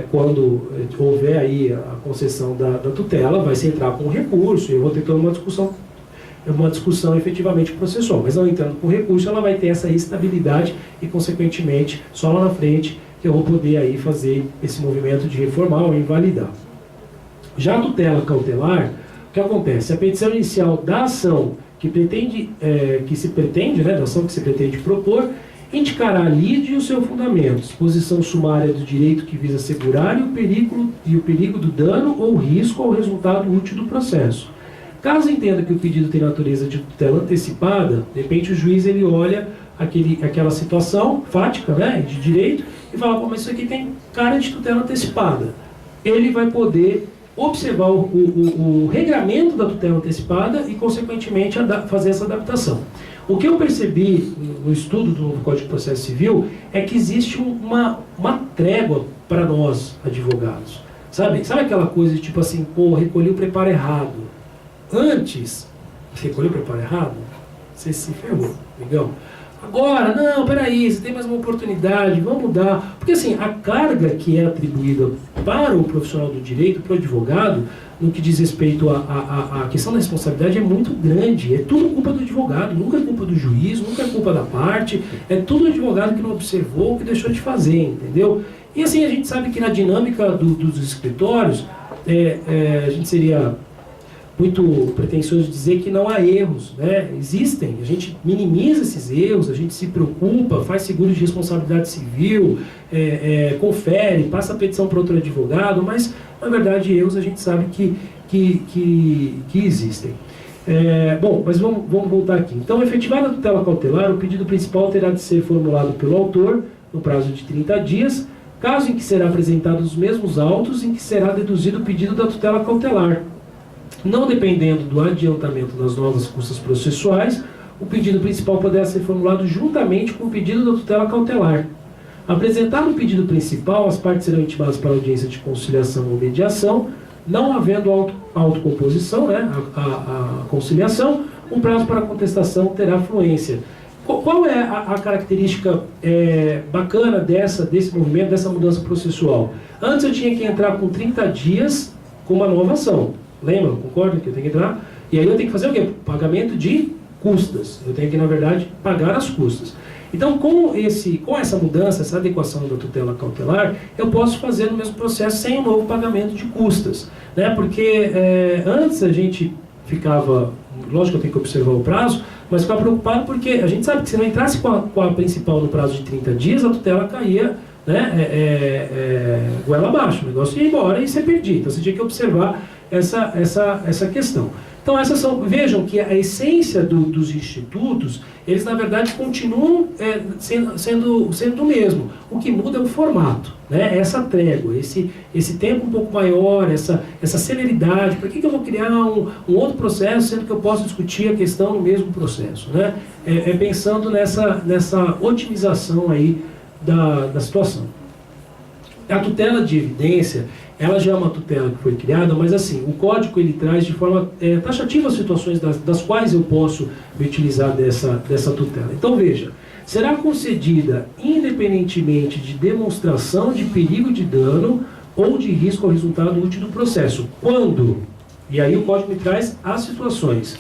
quando houver aí a concessão da tutela, vai se entrar com recurso, e eu vou ter toda uma discussão efetivamente processual. Mas não entrando com recurso, ela vai ter essa estabilidade e, consequentemente, só lá na frente que eu vou poder aí fazer esse movimento de reformar ou invalidar. Já a tutela cautelar, o que acontece? A petição inicial da ação da ação que se pretende propor, indicará a lide e o seu fundamento, exposição sumária do direito que visa assegurar e o perigo do dano ou risco ao resultado útil do processo. Caso entenda que o pedido tem natureza de tutela antecipada, de repente o juiz ele olha aquela situação fática, né, de direito e fala, pô, mas isso aqui tem cara de tutela antecipada. Ele vai poder observar o regramento da tutela antecipada e, consequentemente, fazer essa adaptação. O que eu percebi no estudo do novo Código de Processo Civil é que existe uma trégua para nós, advogados. Sabe aquela coisa de tipo assim, pô, recolhi o preparo errado. Antes, recolheu o preparo errado? Você se ferrou, amigão. Agora, não, peraí, você tem mais uma oportunidade, vamos mudar. Porque assim, a carga que é atribuída para o profissional do direito, para o advogado, no que diz respeito à questão da responsabilidade, é muito grande. É tudo culpa do advogado, nunca é culpa do juiz, nunca é culpa da parte, é tudo o advogado que não observou, que deixou de fazer, entendeu? E assim, a gente sabe que na dinâmica dos escritórios, a gente seria muito pretensioso dizer que não há erros, né? Existem, a gente minimiza esses erros, a gente se preocupa, faz seguro de responsabilidade civil, confere, passa a petição para outro advogado, mas na verdade erros a gente sabe que existem. Bom, mas vamos voltar aqui. Então, efetivada a tutela cautelar, o pedido principal terá de ser formulado pelo autor no prazo de 30 dias, caso em que será apresentado os mesmos autos em que será deduzido o pedido da tutela cautelar. Não dependendo do adiantamento das novas custas processuais, o pedido principal poderá ser formulado juntamente com o pedido da tutela cautelar. Apresentado o pedido principal, as partes serão intimadas para a audiência de conciliação ou mediação, não havendo autocomposição, né, a conciliação, o prazo para contestação terá fluência. Qual é a característica bacana desse movimento, dessa mudança processual? Antes eu tinha que entrar com 30 dias com uma nova ação. Lembra? Concorda que eu tenho que entrar? E aí eu tenho que fazer o quê? Pagamento de custas. Eu tenho que, na verdade, pagar as custas. Então, com essa mudança, essa adequação da tutela cautelar, eu posso fazer no mesmo processo sem um novo pagamento de custas. Né? Porque antes a gente ficava, lógico que eu tenho que observar o prazo, mas ficava preocupado porque a gente sabe que se não entrasse com a principal no prazo de 30 dias, a tutela caía, né, goela abaixo, o negócio ia embora e você perdia. Então você tinha que observar essa questão. Então vejam que a essência dos institutos, eles na verdade continuam sendo o mesmo. O que muda é o formato, né? Essa trégua, esse tempo um pouco maior, essa celeridade. Por que eu vou criar um outro processo, sendo que eu posso discutir a questão no mesmo processo, né? Pensando nessa otimização aí da situação. A tutela de evidência, ela já é uma tutela que foi criada, mas assim, o código ele traz de forma taxativa as situações das quais eu posso me utilizar dessa tutela. Então veja, será concedida independentemente de demonstração de perigo de dano ou de risco ao resultado útil do processo. Quando? E aí o código me traz as situações.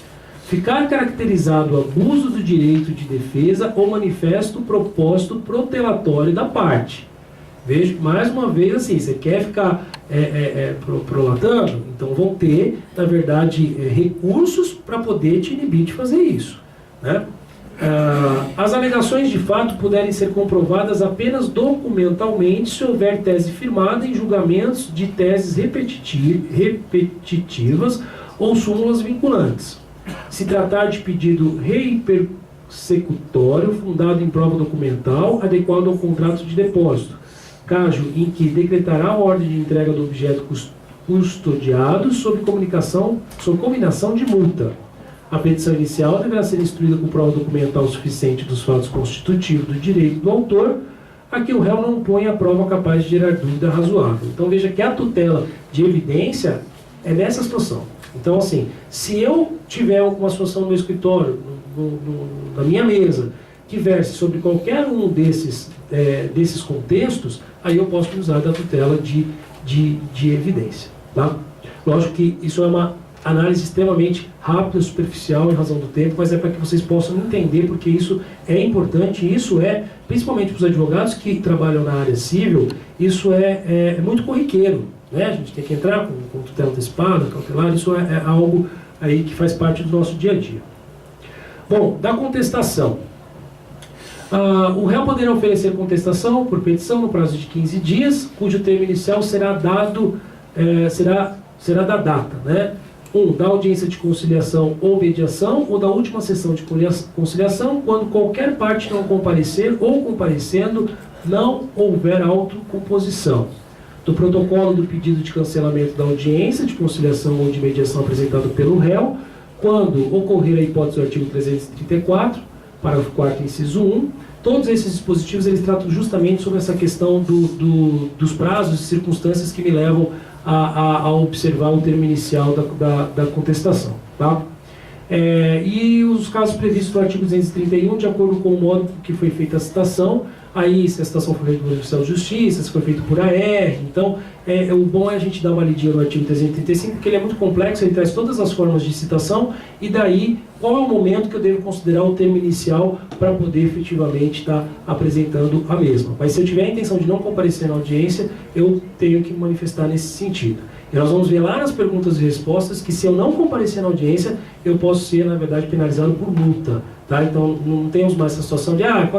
Ficar caracterizado o abuso do direito de defesa ou manifesto propósito protelatório da parte. Veja, mais uma vez, assim, você quer ficar prolatando? Então vão ter, na verdade, recursos para poder te inibir de fazer isso. Né? As alegações de fato puderem ser comprovadas apenas documentalmente se houver tese firmada em julgamentos de teses repetitivas ou súmulas vinculantes. Se tratar de pedido repersecutório fundado em prova documental adequado ao contrato de depósito, caso em que decretará a ordem de entrega do objeto custodiado sob combinação de multa. A petição inicial deverá ser instruída com prova documental suficiente dos fatos constitutivos do direito do autor, a que o réu não põe a prova capaz de gerar dúvida razoável. Então veja que a tutela de evidência é nessa situação. Então assim, se eu tiver alguma situação no meu escritório, na minha mesa, que verse sobre qualquer um desses contextos, aí eu posso usar da tutela de evidência. Tá? Lógico que isso é uma análise extremamente rápida, superficial em razão do tempo, mas é para que vocês possam entender, porque isso é importante, isso principalmente para os advogados que trabalham na área civil, isso é muito corriqueiro. Né? A gente tem que entrar com tutela antecipada, cautelar, isso é algo aí que faz parte do nosso dia a dia. Bom, da contestação. O réu poderá oferecer contestação por petição no prazo de 15 dias, cujo termo inicial será da data, né? Da audiência de conciliação ou mediação, ou da última sessão de conciliação, quando qualquer parte não comparecer ou comparecendo não houver autocomposição. Do protocolo do pedido de cancelamento da audiência de conciliação ou de mediação apresentado pelo réu, quando ocorrer a hipótese do artigo 334, parágrafo 4º, inciso 1, todos esses dispositivos eles tratam justamente sobre essa questão dos prazos e circunstâncias que me levam a observar o termo inicial da contestação. Tá? E os casos previstos no artigo 231, de acordo com o modo que foi feita a citação, aí se a citação foi feita por oficial de justiça, se foi feito por AR, então o bom é a gente dar uma lidinha no artigo 335, porque ele é muito complexo, ele traz todas as formas de citação, e daí qual é o momento que eu devo considerar o termo inicial para poder efetivamente estar apresentando a mesma. Mas se eu tiver a intenção de não comparecer na audiência, eu tenho que manifestar nesse sentido. E nós vamos ver lá nas perguntas e respostas que se eu não comparecer na audiência, eu posso ser, na verdade, penalizado por multa. Tá? Então não temos mais essa situação de com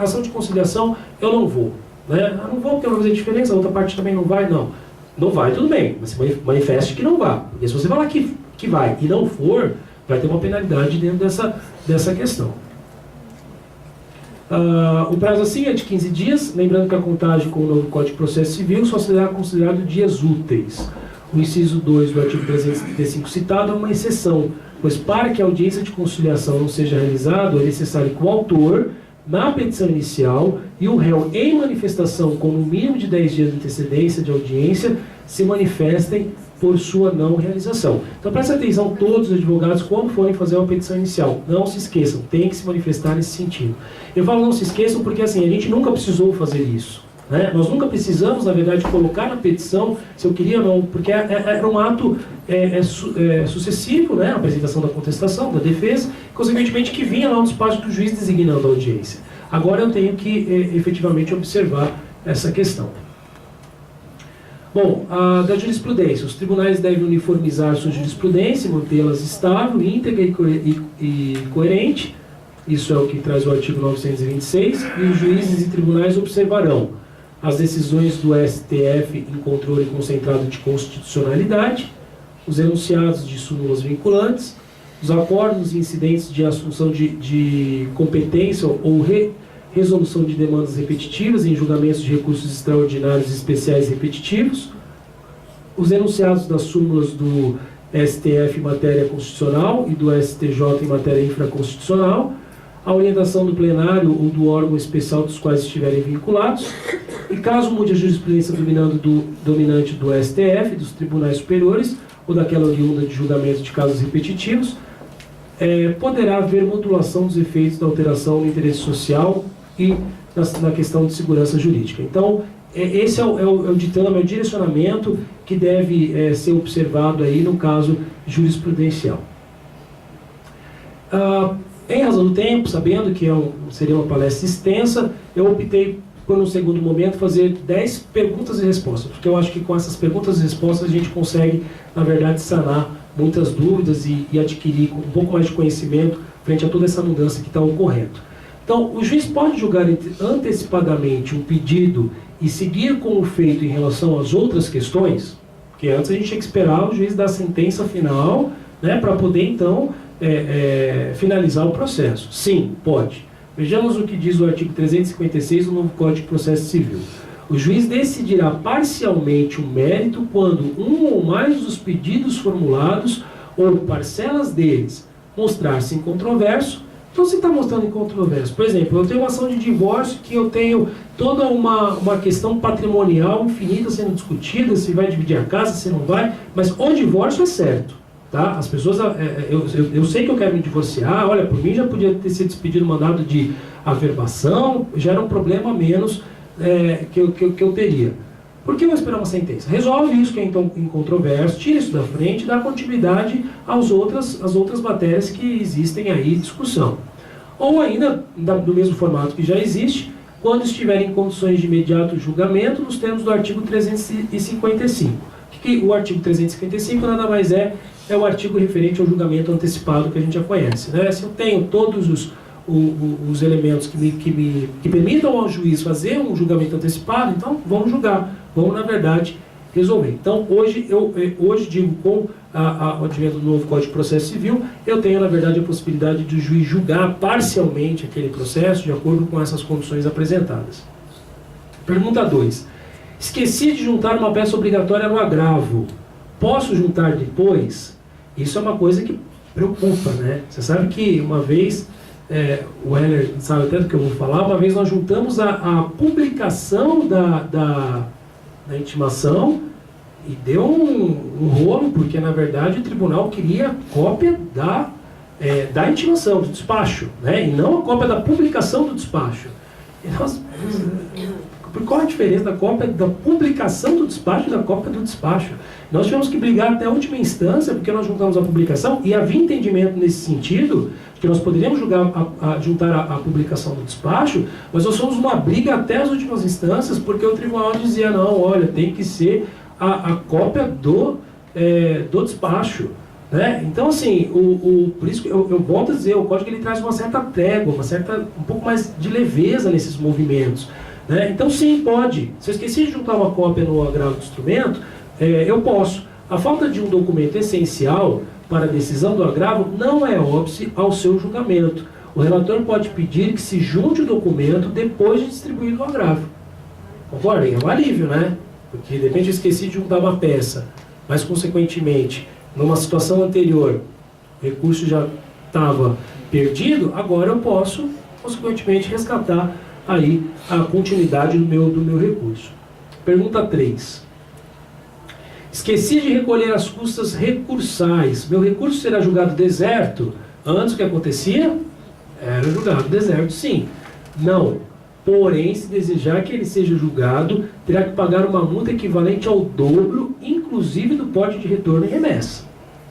ação de conciliação eu não vou. Né? Eu não vou porque não vai fazer diferença, a outra parte também não vai, não. Não vai, tudo bem, mas se manifeste que não vá. Porque se você falar que vai e não for, Vai ter uma penalidade dentro dessa questão. O prazo assim é de 15 dias, lembrando que a contagem com o novo Código de Processo Civil só será considerado dias úteis. O inciso 2 do artigo 335 citado é uma exceção, pois para que a audiência de conciliação não seja realizada, é necessário que o autor, na petição inicial, e o réu em manifestação com no mínimo de 10 dias de antecedência de audiência, se manifestem por sua não realização. Então preste atenção todos os advogados quando forem fazer uma petição inicial. Não se esqueçam, tem que se manifestar nesse sentido. Eu falo não se esqueçam porque assim, a gente nunca precisou fazer isso. Né? Nós nunca precisamos, na verdade, colocar na petição se eu queria ou não, porque era um ato sucessivo, né? A apresentação da contestação, da defesa, consequentemente que vinha lá no despacho do juiz designando a audiência. Agora eu tenho que efetivamente observar essa questão. Bom, da jurisprudência. Os tribunais devem uniformizar sua jurisprudência, mantê-las estável, íntegra e coerente. Isso é o que traz o artigo 926. E os juízes e tribunais observarão as decisões do STF em controle concentrado de constitucionalidade, os enunciados de súmulas vinculantes, os acordos e incidentes de assunção de competência ou resolução de demandas repetitivas em julgamentos de recursos extraordinários e especiais repetitivos, os enunciados das súmulas do STF em matéria constitucional e do STJ em matéria infraconstitucional, a orientação do plenário ou do órgão especial dos quais estiverem vinculados, e caso mude a jurisprudência dominante do STF, dos tribunais superiores, ou daquela oriunda de julgamento de casos repetitivos, poderá haver modulação dos efeitos da alteração no interesse social e na questão de segurança jurídica. Então, esse é o ditame, é o direcionamento que deve ser observado aí no caso jurisprudencial. Em razão do tempo, sabendo que seria uma palestra extensa, eu optei por, no segundo momento, fazer 10 perguntas e respostas, porque eu acho que com essas perguntas e respostas a gente consegue, na verdade, sanar muitas dúvidas e adquirir um pouco mais de conhecimento frente a toda essa mudança que está ocorrendo. Então, o juiz pode julgar antecipadamente um pedido e seguir com o feito em relação às outras questões, porque antes a gente tinha que esperar o juiz dar a sentença final, né, para poder, então, finalizar o processo. Sim, pode. Vejamos o que diz o artigo 356 do novo Código de Processo Civil. O juiz decidirá parcialmente o mérito quando um ou mais dos pedidos formulados ou parcelas deles mostrar-se incontroverso. Então, se está mostrando incontroverso, por exemplo, eu tenho uma ação de divórcio que eu tenho toda uma questão patrimonial infinita sendo discutida, se vai dividir a casa, se não vai, mas o divórcio é certo. Tá? As pessoas, eu sei que eu quero me divorciar, olha, por mim já podia ter sido expedido mandado de averbação, já era um problema a menos que eu teria. Por que eu vou esperar uma sentença? Resolve isso que é então incontroverso, tira isso da frente e dá continuidade às outras matérias que existem aí em discussão. Ou ainda, do mesmo formato que já existe, quando estiver em condições de imediato julgamento, nos termos do artigo 355. O artigo 355 nada mais é o artigo referente ao julgamento antecipado que a gente já conhece. Né? Se eu tenho todos os elementos que permitam ao juiz fazer um julgamento antecipado, então vamos julgar, vamos, na verdade, resolver. Então, hoje digo, com o advento do novo Código de Processo Civil, eu tenho, na verdade, a possibilidade de o juiz julgar parcialmente aquele processo, de acordo com essas condições apresentadas. Pergunta 2. Esqueci de juntar uma peça obrigatória no agravo. Posso juntar depois? Isso é uma coisa que preocupa, né? Você sabe que uma vez, o Heller sabe até do que eu vou falar, uma vez nós juntamos a publicação da intimação e deu um rolo, porque na verdade o tribunal queria cópia da intimação, do despacho, né? E não a cópia da publicação do despacho. E nós... Qual a diferença da cópia da publicação do despacho e da cópia do despacho? Nós tivemos que brigar até a última instância, porque nós juntamos a publicação, e havia entendimento nesse sentido, que nós poderíamos juntar a publicação do despacho, mas nós fomos uma briga até as últimas instâncias, porque o tribunal dizia, não, olha, tem que ser a cópia do despacho. Né? Então, assim, por isso que eu volto a dizer, o código ele traz uma certa trégua, um pouco mais de leveza nesses movimentos. Né? Então, sim, pode. Se eu esqueci de juntar uma cópia no agravo do instrumento, eu posso. A falta de um documento essencial para a decisão do agravo não é óbice ao seu julgamento. O relator pode pedir que se junte o documento depois de distribuído o agravo. Concordem? É um alívio, né? Porque de repente eu esqueci de juntar uma peça, mas consequentemente, numa situação anterior, o recurso já estava perdido, agora eu posso, consequentemente, resgatar aí a continuidade do meu recurso. Pergunta 3. Esqueci de recolher as custas recursais. Meu recurso será julgado deserto? Antes o que acontecia? Era julgado deserto, sim. Não. Porém, se desejar que ele seja julgado, terá que pagar uma multa equivalente ao dobro, inclusive do porte de retorno e remessa.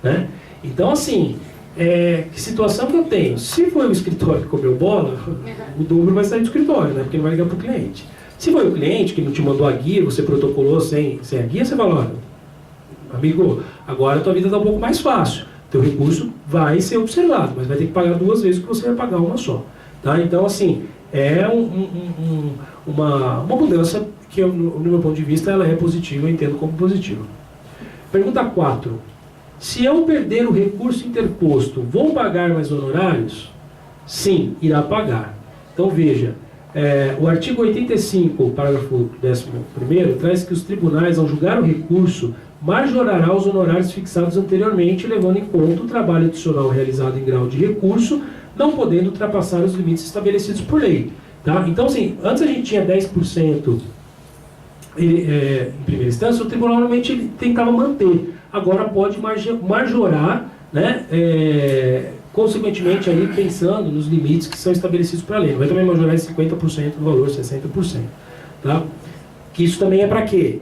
Né? Então, assim, que situação que eu tenho? Se foi o escritório que comeu bola, o dobro vai sair do escritório, né? Porque ele vai ligar para o cliente. Se foi o cliente que não te mandou a guia, você protocolou sem a guia, você fala, olha, amigo, agora a tua vida está um pouco mais fácil. Teu recurso vai ser observado, mas vai ter que pagar 2 vezes o que você vai pagar uma só. Tá? Então, assim, é uma mudança que, no meu ponto de vista, ela é positiva, eu entendo como positiva. Pergunta 4. Se eu perder o recurso interposto, vou pagar mais honorários? Sim, irá pagar. Então, veja, o artigo 85, parágrafo 11º, traz que os tribunais, ao julgar o recurso, majorará os honorários fixados anteriormente, levando em conta o trabalho adicional realizado em grau de recurso, não podendo ultrapassar os limites estabelecidos por lei. Tá? Então, assim, antes a gente tinha 10% em primeira instância, o tribunal normalmente ele tentava manter. Agora pode majorar, né, consequentemente, aí, pensando nos limites que são estabelecidos para a lei. Não vai também majorar em 50% do valor, 60%. Tá? Que isso também é para quê?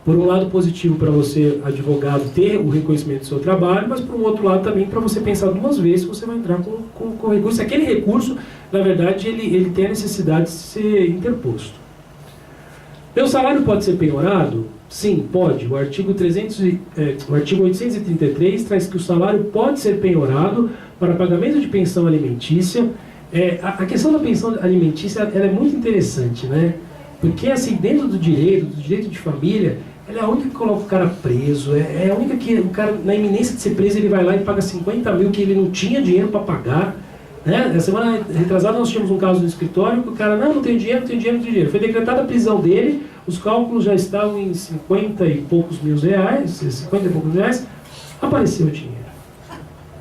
Por um lado positivo para você, advogado, ter o reconhecimento do seu trabalho, mas por um outro lado também para você pensar 2 vezes se você vai entrar com recurso. Aquele recurso, na verdade, ele tem a necessidade de ser interposto. Meu salário pode ser penhorado? Sim, pode. O artigo 833 traz que o salário pode ser penhorado para pagamento de pensão alimentícia. A questão da pensão alimentícia ela é muito interessante, né? Porque, assim, dentro do direito de família, ela é a única que coloca o cara preso, é a única que o cara, na iminência de ser preso, ele vai lá e paga 50 mil que ele não tinha dinheiro para pagar. Né? Na semana retrasada nós tínhamos um caso no escritório que o cara, não tem dinheiro. Foi decretada a prisão dele, os cálculos já estavam em 50 e poucos mil reais, apareceu o dinheiro.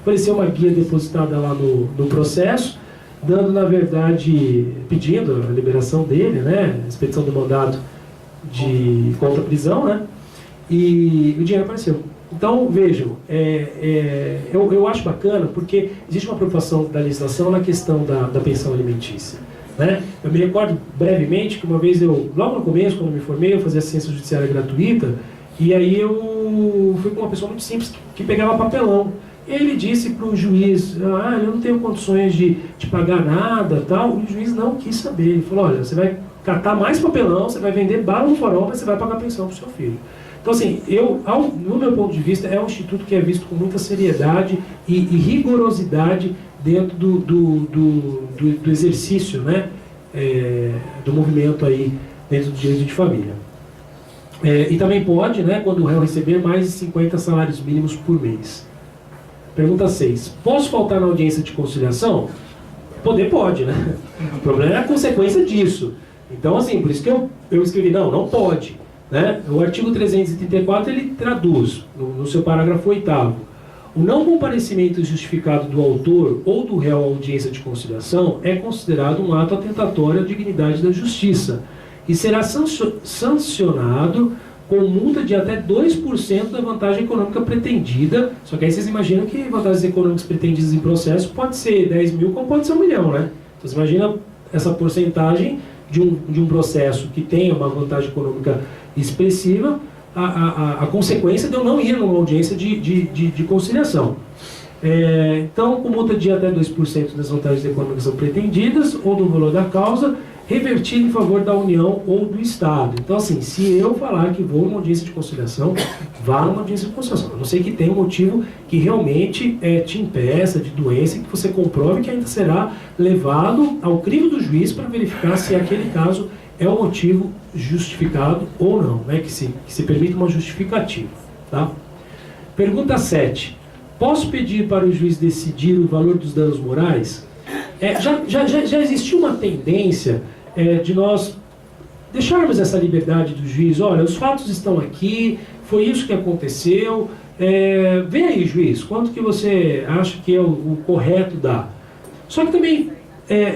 Apareceu uma guia depositada lá no processo, dando, na verdade, pedindo a liberação dele, né, a expedição do mandado de contra a prisão, né, e o dinheiro apareceu. Então, vejam, eu acho bacana porque existe uma preocupação da legislação na questão da pensão alimentícia. Né? Eu me recordo brevemente que uma vez logo no começo, quando eu me formei, eu fazia assistência judiciária gratuita, e aí eu fui com uma pessoa muito simples que pegava papelão. Ele disse para o juiz, eu não tenho condições de pagar nada, tal. O juiz não quis saber. Ele falou, olha, você vai catar mais papelão, você vai vender bala no farol, mas você vai pagar pensão para o seu filho. Então, assim, no meu ponto de vista, é um instituto que é visto com muita seriedade e rigorosidade dentro do exercício, né, do movimento aí dentro do direito de família. E também pode, né, quando o réu receber mais de 50 salários mínimos por mês. Pergunta 6. Posso faltar na audiência de conciliação? Poder pode, né? O problema é a consequência disso. Então, assim, por isso que eu escrevi, não pode. Né? O artigo 334, ele traduz, no seu parágrafo 8º, o não comparecimento justificado do autor ou do réu à audiência de conciliação é considerado um ato atentatório à dignidade da justiça e será sancionado com multa de até 2% da vantagem econômica pretendida. Só que aí vocês imaginam que vantagens econômicas pretendidas em processo pode ser 10 mil, como pode ser 1 milhão, né? Então você imagina essa porcentagem de um processo que tenha uma vantagem econômica expressiva, a consequência de eu não ir numa audiência de conciliação. Então, com multa de até 2% das vantagens econômicas pretendidas ou do valor da causa, revertido em favor da União ou do Estado. Então, assim, se eu falar que vou numa audiência de conciliação, vá numa audiência de conciliação. A não ser que tenha um motivo que realmente te impeça de doença, que você comprove que ainda será levado ao crivo do juiz para verificar se aquele caso é um motivo justificado ou não, né? que se permita uma justificativa. Tá? Pergunta 7. Posso pedir para o juiz decidir o valor dos danos morais? Já existiu uma tendência de nós deixarmos essa liberdade do juiz. Olha, os fatos estão aqui, foi isso que aconteceu. Vê aí, juiz, quanto que você acha que é o correto dar? Só que também,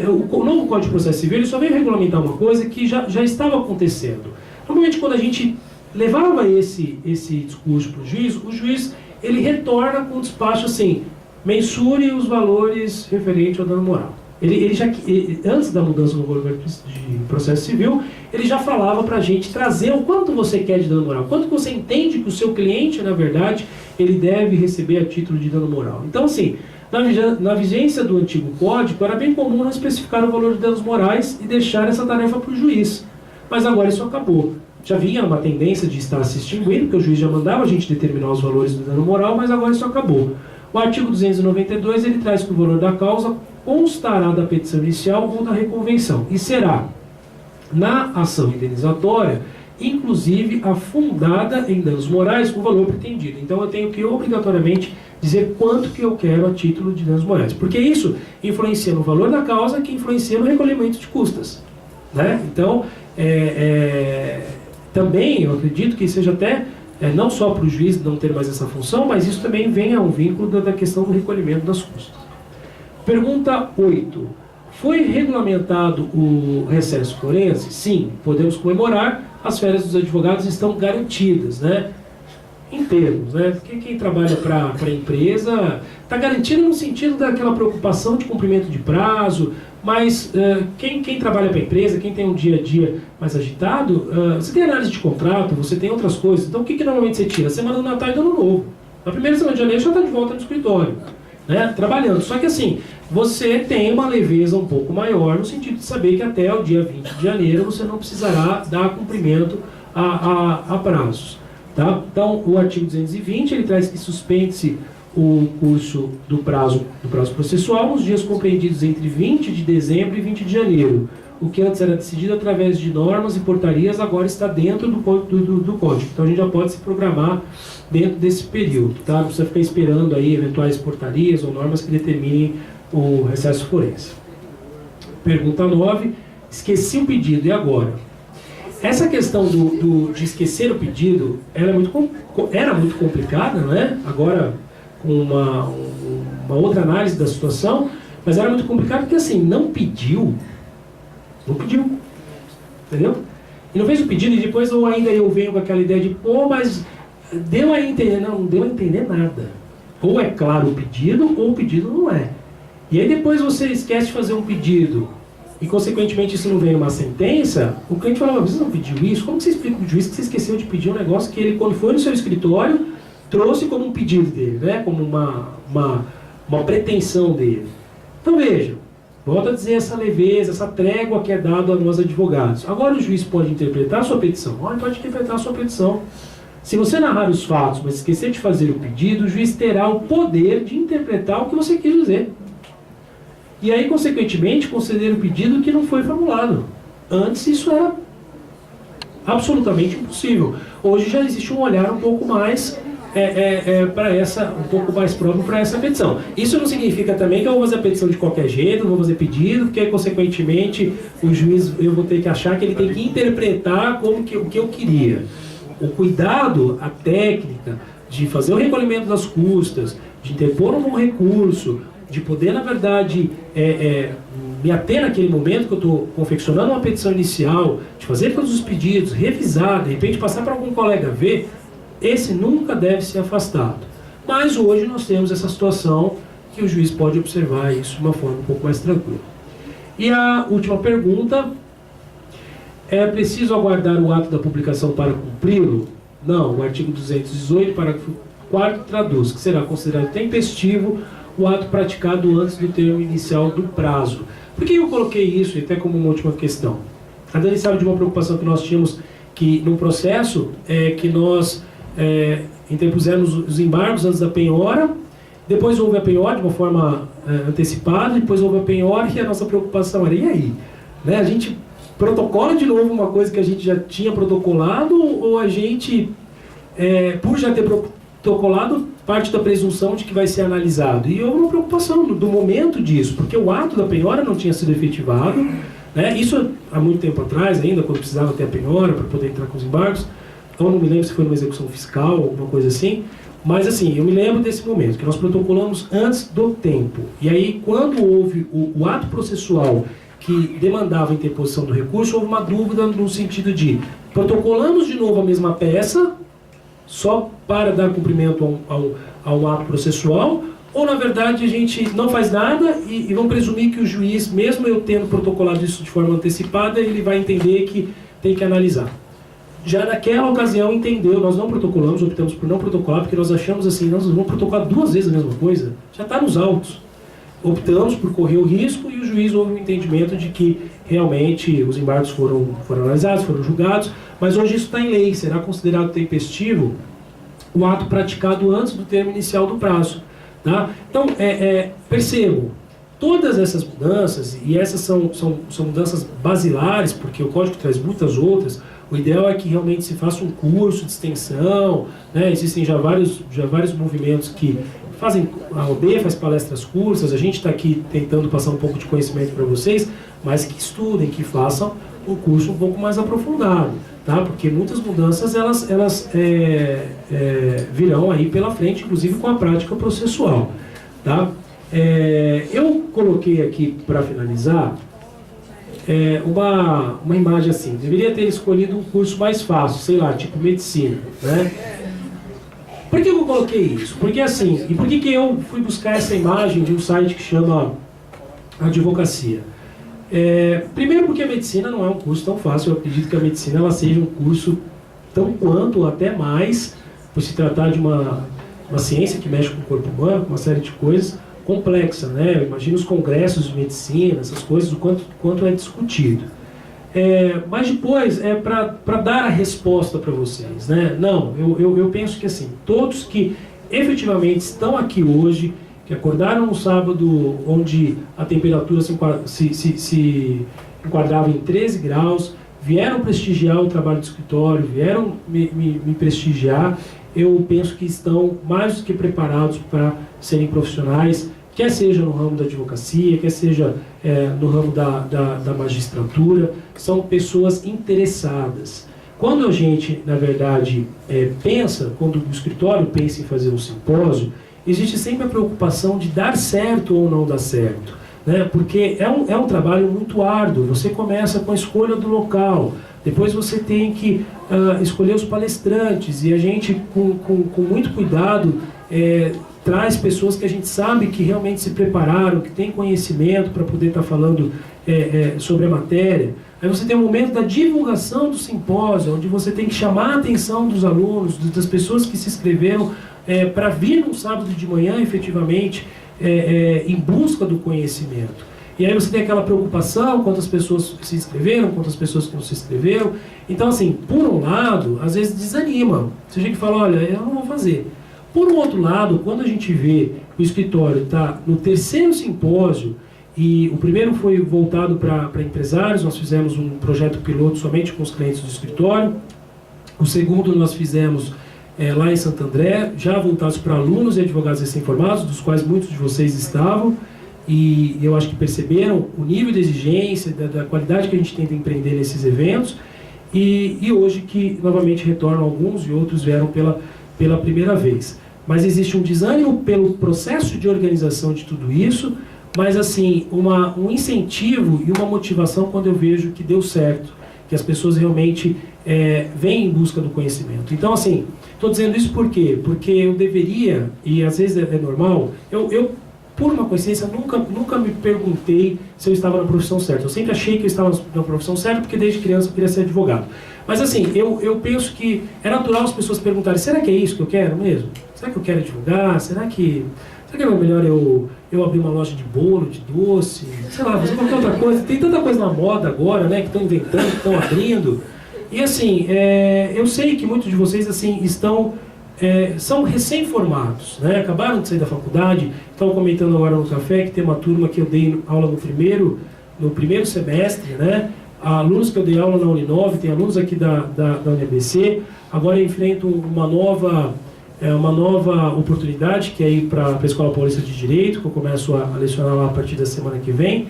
o novo Código de Processo Civil ele só veio regulamentar uma coisa que já estava acontecendo. Normalmente, quando a gente levava esse discurso para o juiz ele retorna com um despacho assim: mensure os valores referentes ao dano moral. Antes da mudança no Código de Processo Civil, ele já falava para a gente trazer o quanto você quer de dano moral, quanto você entende que o seu cliente, na verdade, ele deve receber a título de dano moral. Então, assim, na vigência do antigo código, era bem comum não especificar o valor de danos morais e deixar essa tarefa para o juiz. Mas agora isso acabou. Já vinha uma tendência de estar se extinguindo, porque o juiz já mandava a gente determinar os valores do dano moral, mas agora isso acabou. O artigo 292, ele traz que o valor da causa constará da petição inicial ou da reconvenção, e será, na ação indenizatória, inclusive afundada em danos morais, o valor pretendido. Então eu tenho que obrigatoriamente dizer quanto que eu quero a título de danos morais, porque isso influencia no valor da causa, que influencia no recolhimento de custas, né? Então, também eu acredito que seja até não só para o juiz não ter mais essa função, mas isso também vem a um vínculo da questão do recolhimento das custas. Pergunta 8. Foi regulamentado o recesso forense? Sim, podemos comemorar, as férias dos advogados estão garantidas, né? Em termos, né? Porque quem trabalha para a empresa está garantido no sentido daquela preocupação de cumprimento de prazo, mas quem trabalha para a empresa, quem tem um dia a dia mais agitado, você tem análise de contrato, você tem outras coisas. Então o que normalmente você tira? Semana do Natal e do Ano Novo. Na primeira semana de janeiro já está de volta no escritório, né? Trabalhando. Só que assim, você tem uma leveza um pouco maior no sentido de saber que até o dia 20 de janeiro você não precisará dar cumprimento a prazos. Tá? Então, o artigo 220, ele traz que suspende-se o curso do prazo processual nos dias compreendidos entre 20 de dezembro e 20 de janeiro. O que antes era decidido através de normas e portarias, agora está dentro do código. Então, a gente já pode se programar dentro desse período. Tá? Não precisa ficar esperando aí eventuais portarias ou normas que determinem o recesso forense. Pergunta 9. Esqueci o pedido, e agora? Essa questão de esquecer o pedido era muito complicada, não é? Agora, com uma outra análise da situação, mas era muito complicado porque, assim, não pediu, entendeu? E não fez o pedido e depois ou ainda eu venho com aquela ideia de, pô, mas deu a entender. Não deu a entender nada. Ou é claro o pedido, ou o pedido não é. E aí depois você esquece de fazer um pedido e, consequentemente, isso não vem numa sentença, o cliente fala: você não pediu isso? Como você explica para o juiz que você esqueceu de pedir um negócio que ele, quando foi no seu escritório, trouxe como um pedido dele, né? Como uma pretensão dele? Então, veja, volto a dizer, essa leveza, essa trégua que é dada a nós advogados. Agora o juiz pode interpretar a sua petição. Ele pode interpretar a sua petição. Se você narrar os fatos, mas esquecer de fazer o pedido, o juiz terá o poder de interpretar o que você quis dizer. E aí, consequentemente, conceder o pedido que não foi formulado. Antes isso era absolutamente impossível. Hoje já existe um olhar um pouco mais um pouco mais próprio para essa petição. Isso não significa também que eu vou fazer a petição de qualquer jeito, não vou fazer pedido, porque consequentemente o juiz, eu vou ter que achar que ele tem que interpretar o que eu queria. O cuidado, a técnica de fazer o recolhimento das custas, de interpor um recurso, de poder, na verdade, me ater naquele momento que eu estou confeccionando uma petição inicial, de fazer todos os pedidos, revisar, de repente passar para algum colega ver, esse nunca deve ser afastado. Mas hoje nós temos essa situação que o juiz pode observar isso de uma forma um pouco mais tranquila. E a última pergunta: é preciso aguardar o ato da publicação para cumpri-lo? Não, o artigo 218, parágrafo 4º, traduz que será considerado tempestivo o ato praticado antes do termo inicial do prazo. Por que eu coloquei isso, até como uma última questão? A Dani sabe de uma preocupação que nós tínhamos, que no processo, que nós interpusemos os embargos antes da penhora, depois houve a penhora de uma forma antecipada, depois houve a penhora, e a nossa preocupação era: e aí? Né? A gente protocola de novo uma coisa que a gente já tinha protocolado, ou a gente, por já ter protocolado, parte da presunção de que vai ser analisado. E houve uma preocupação do momento disso, porque o ato da penhora não tinha sido efetivado, né? Isso há muito tempo atrás ainda, quando precisava ter a penhora para poder entrar com os embargos. Então não me lembro se foi numa execução fiscal, alguma coisa assim. Mas assim, eu me lembro desse momento, que nós protocolamos antes do tempo. E aí, quando houve o ato processual que demandava a interposição do recurso, houve uma dúvida no sentido de protocolamos de novo a mesma peça, só para dar cumprimento a um ato processual, ou na verdade a gente não faz nada e vamos presumir que o juiz, mesmo eu tendo protocolado isso de forma antecipada, ele vai entender que tem que analisar. Já naquela ocasião entendeu, nós não protocolamos, optamos por não protocolar, porque nós achamos assim, nós vamos protocolar 2 vezes a mesma coisa, já está nos autos. Optamos por correr o risco e o juiz houve um entendimento de que realmente os embargos foram analisados, foram julgados, mas hoje isso está em lei, será considerado tempestivo o ato praticado antes do termo inicial do prazo. Tá? Então, percebo, todas essas mudanças, e essas são mudanças basilares, porque o Código traz muitas outras, o ideal é que realmente se faça um curso de extensão, né? Existem já vários movimentos que fazem, a OB faz palestras curtas, a gente está aqui tentando passar um pouco de conhecimento para vocês, mas que estudem, que façam um curso um pouco mais aprofundado, tá? Porque muitas mudanças elas virão aí pela frente, inclusive com a prática processual, tá? Eu coloquei aqui para finalizar uma imagem assim. Deveria ter escolhido um curso mais fácil, sei lá, tipo medicina, né? Por que eu coloquei isso? Porque assim, e por que eu fui buscar essa imagem de um site que chama Advocacia? Primeiro porque a medicina não é um curso tão fácil, eu acredito que a medicina ela seja um curso tão quanto, ou até mais, por se tratar de uma ciência que mexe com o corpo humano, com uma série de coisas, complexa, né? Eu imagino os congressos de medicina, essas coisas, o quanto é discutido. Mas depois, para dar a resposta para vocês, né? Não, eu penso que assim, todos que efetivamente estão aqui hoje, que acordaram no sábado, onde a temperatura se enquadrava em 13 graus, vieram prestigiar o trabalho de escritório, vieram me prestigiar, eu penso que estão mais do que preparados para serem profissionais, quer seja no ramo da advocacia, quer seja no ramo da magistratura, são pessoas interessadas. Quando a gente, na verdade, pensa, quando o escritório pensa em fazer um simpósio, existe sempre a preocupação de dar certo ou não dar certo, né? Porque é um trabalho muito árduo. Você começa com a escolha do local, depois você tem que escolher os palestrantes, e a gente, com muito cuidado, traz pessoas que a gente sabe que realmente se prepararam, que têm conhecimento para poder estar falando sobre a matéria. Aí você tem o momento da divulgação do simpósio, onde você tem que chamar a atenção dos alunos, das pessoas que se inscreveram, para vir no sábado de manhã, efetivamente, em busca do conhecimento. E aí você tem aquela preocupação, quantas pessoas se inscreveram, quantas pessoas que não se inscreveram. Então, assim, por um lado, às vezes desanima. Você chega e fala, olha, eu não vou fazer. Por um outro lado, quando a gente vê o escritório está no 3º simpósio, e o primeiro foi voltado para empresários, nós fizemos um projeto piloto somente com os clientes do escritório. O segundo nós fizemos lá em Santo André, já voltados para alunos e advogados recém-formados, dos quais muitos de vocês estavam, e eu acho que perceberam o nível de exigência, da qualidade que a gente tenta empreender nesses eventos, e hoje que novamente retornam alguns e outros vieram pela primeira vez. Mas existe um desânimo pelo processo de organização de tudo isso, mas assim, um incentivo e uma motivação quando eu vejo que deu certo, que as pessoas realmente vêm em busca do conhecimento. Então assim, estou dizendo isso por quê? Porque eu deveria, e às vezes é normal, eu por uma coincidência, nunca me perguntei se eu estava na profissão certa. Eu sempre achei que eu estava na profissão certa, porque desde criança eu queria ser advogado. Mas assim, eu penso que é natural as pessoas perguntarem, será que é isso que eu quero mesmo? Será que eu quero advogar? Será que é melhor eu abrir uma loja de bolo, de doce? Sei lá, fazer qualquer outra coisa. Tem tanta coisa na moda agora, né, que estão inventando, que estão abrindo. E assim, eu sei que muitos de vocês assim são recém-formados, né? Acabaram de sair da faculdade. Estava comentando agora no café que tem uma turma que eu dei aula no primeiro semestre, né? Alunos que eu dei aula na Uninove, tem alunos aqui da UniABC, agora enfrentam uma nova uma nova oportunidade, que é ir para a Escola Paulista de Direito, que eu começo a lecionar lá a partir da semana que vem.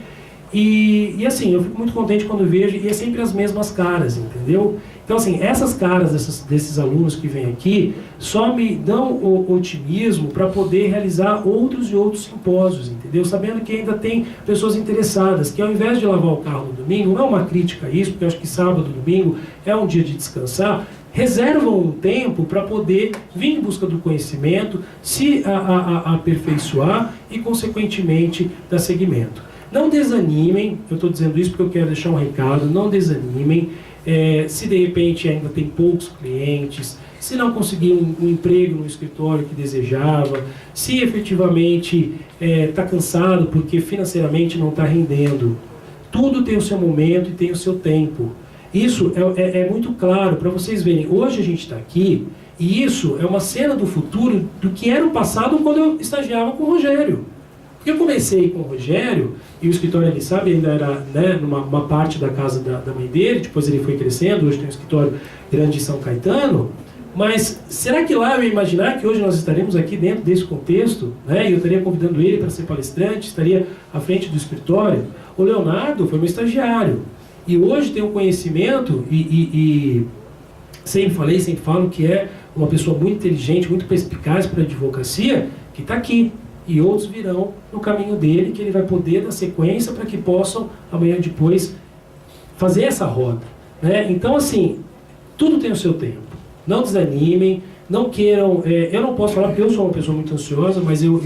E assim, eu fico muito contente quando vejo, e é sempre as mesmas caras, entendeu? Então assim, essas caras desses alunos que vêm aqui só me dão o otimismo para poder realizar outros e outros simpósios, entendeu? Sabendo que ainda tem pessoas interessadas, que ao invés de lavar o carro no domingo, não é uma crítica a isso, porque eu acho que sábado, domingo é um dia de descansar, reservam um tempo para poder vir em busca do conhecimento, se aperfeiçoar e, consequentemente, dar seguimento. Não desanimem, eu estou dizendo isso porque eu quero deixar um recado, não desanimem, se de repente ainda tem poucos clientes, se não conseguir um emprego no escritório que desejava, se efetivamente está cansado porque financeiramente não está rendendo. Tudo tem o seu momento e tem o seu tempo. Isso é muito claro para vocês verem. Hoje a gente está aqui e isso é uma cena do futuro do que era o passado quando eu estagiava com o Rogério. Eu comecei com o Rogério, e o escritório, ele sabe, ainda era, né, numa parte da casa da mãe dele, depois ele foi crescendo, hoje tem um escritório grande em São Caetano, mas será que lá eu ia imaginar que hoje nós estaremos aqui dentro desse contexto, né, e eu estaria convidando ele para ser palestrante, estaria à frente do escritório? O Leonardo foi meu estagiário, e hoje tem um conhecimento, e sempre falo que é uma pessoa muito inteligente, muito perspicaz para a advocacia, que está aqui. E outros virão no caminho dele, que ele vai poder dar sequência para que possam, amanhã depois, fazer essa roda, né? Então, assim, tudo tem o seu tempo. Não desanimem, não queiram... eu não posso falar porque eu sou uma pessoa muito ansiosa, mas eu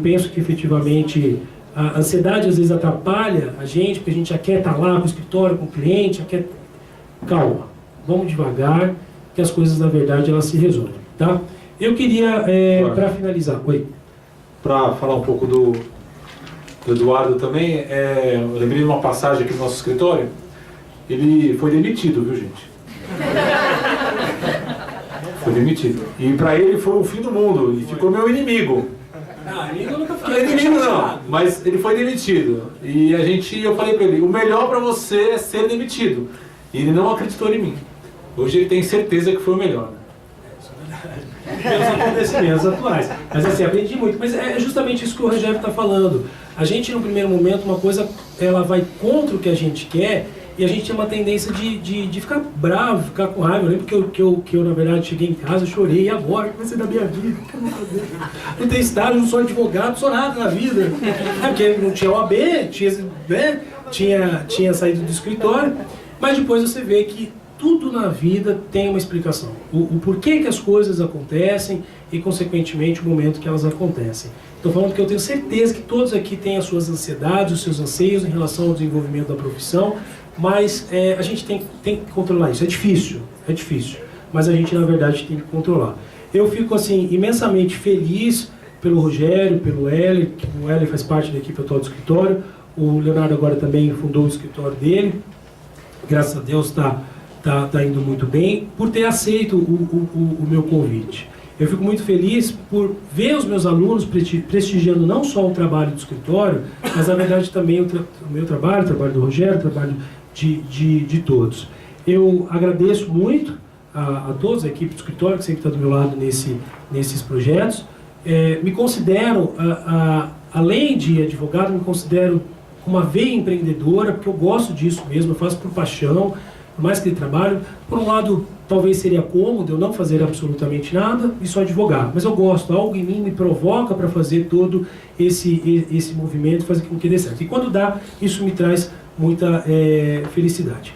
penso que, efetivamente, a ansiedade às vezes atrapalha a gente, porque a gente já quer estar lá com o escritório, com o cliente, já quer... Calma, vamos devagar, que as coisas, na verdade, elas se resolvem, tá? Eu queria, para finalizar, para falar um pouco do Eduardo também, eu lembrei de uma passagem aqui no nosso escritório. Ele foi demitido, viu, gente? Foi demitido. E para ele foi o fim do mundo, e ficou meu inimigo. Eu nunca fiquei inimigo não, mas ele foi demitido. E eu falei para ele, o melhor para você é ser demitido. E ele não acreditou em mim. Hoje ele tem certeza que foi o melhor. Pelos acontecimentos atuais. Mas assim, aprendi muito. Mas é justamente isso que o Rogério está falando. A gente, no primeiro momento, uma coisa, ela vai contra o que a gente quer, e a gente tem uma tendência de ficar bravo, ficar com raiva. Eu lembro que eu, na verdade, cheguei em casa, chorei, e agora? O que vai ser da minha vida? Não tenho estágio, não sou advogado, não sou nada na vida. Porque não tinha OAB, tinha saído do escritório, mas depois você vê que tudo na vida tem uma explicação. O porquê que as coisas acontecem e, consequentemente, o momento que elas acontecem. Estou falando que eu tenho certeza que todos aqui têm as suas ansiedades, os seus anseios em relação ao desenvolvimento da profissão, mas a gente tem que controlar isso. É difícil, mas a gente, na verdade, tem que controlar. Eu fico, assim, imensamente feliz pelo Rogério, pelo Heller, que o Heller faz parte da equipe atual do escritório. O Leonardo agora também fundou o escritório dele. Graças a Deus está indo muito bem, por ter aceito o meu convite. Eu fico muito feliz por ver os meus alunos prestigiando não só o trabalho do escritório, mas na verdade também o meu trabalho, o trabalho do Rogério, o trabalho de todos. Eu agradeço muito a todos, a equipe do escritório que sempre está do meu lado nesses projetos. Me considero, além de advogado, me considero uma veia empreendedora, porque eu gosto disso mesmo, eu faço por paixão, por mais que trabalho. Por um lado, talvez seria cômodo eu não fazer absolutamente nada e só advogar, mas eu gosto, algo em mim me provoca para fazer todo esse movimento, fazer com que dê certo. E quando dá, isso me traz muita felicidade.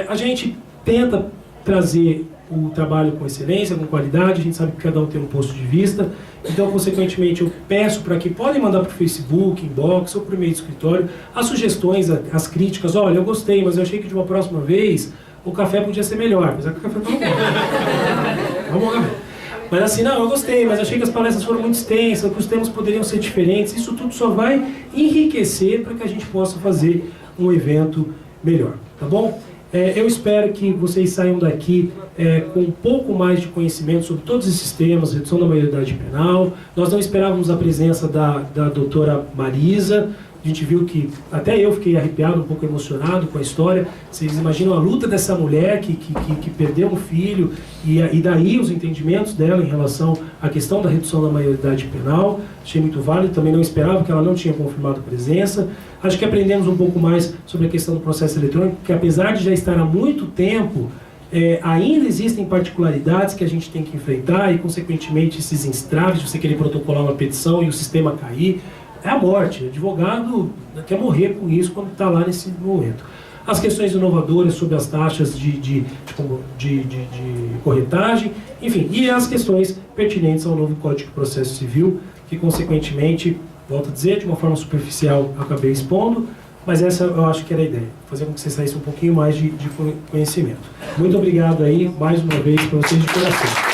A gente tenta trazer o trabalho com excelência, com qualidade, a gente sabe que cada um tem um ponto de vista, então, consequentemente, eu peço para que podem mandar para o Facebook, inbox ou por e-mail do escritório as sugestões, as críticas. Olha, eu gostei, mas eu achei que de uma próxima vez o café podia ser melhor, apesar que o café está bom. Vamos lá. Mas assim, não, eu gostei, mas achei que as palestras foram muito extensas, que os temas poderiam ser diferentes. Isso tudo só vai enriquecer para que a gente possa fazer um evento melhor, tá bom? Eu espero que vocês saiam daqui com um pouco mais de conhecimento sobre todos esses temas, redução da maioridade penal. Nós não esperávamos a presença da doutora Marisa, A gente viu que, até eu fiquei arrepiado, um pouco emocionado com a história. Vocês imaginam a luta dessa mulher que perdeu um filho e daí os entendimentos dela em relação à questão da redução da maioridade penal. Achei muito válido, também não esperava, que ela não tinha confirmado presença. Acho que aprendemos um pouco mais sobre a questão do processo eletrônico, que apesar de já estar há muito tempo, ainda existem particularidades que a gente tem que enfrentar e, consequentemente, esses entraves, você querer protocolar uma petição e o sistema cair, é a morte. O advogado quer morrer com isso quando está lá nesse momento. As questões inovadoras sobre as taxas de corretagem, enfim, e as questões pertinentes ao novo Código de Processo Civil, que, consequentemente, volto a dizer, de uma forma superficial, acabei expondo, mas essa eu acho que era a ideia, fazer com que você saísse um pouquinho mais de conhecimento. Muito obrigado aí, mais uma vez, para vocês de coração.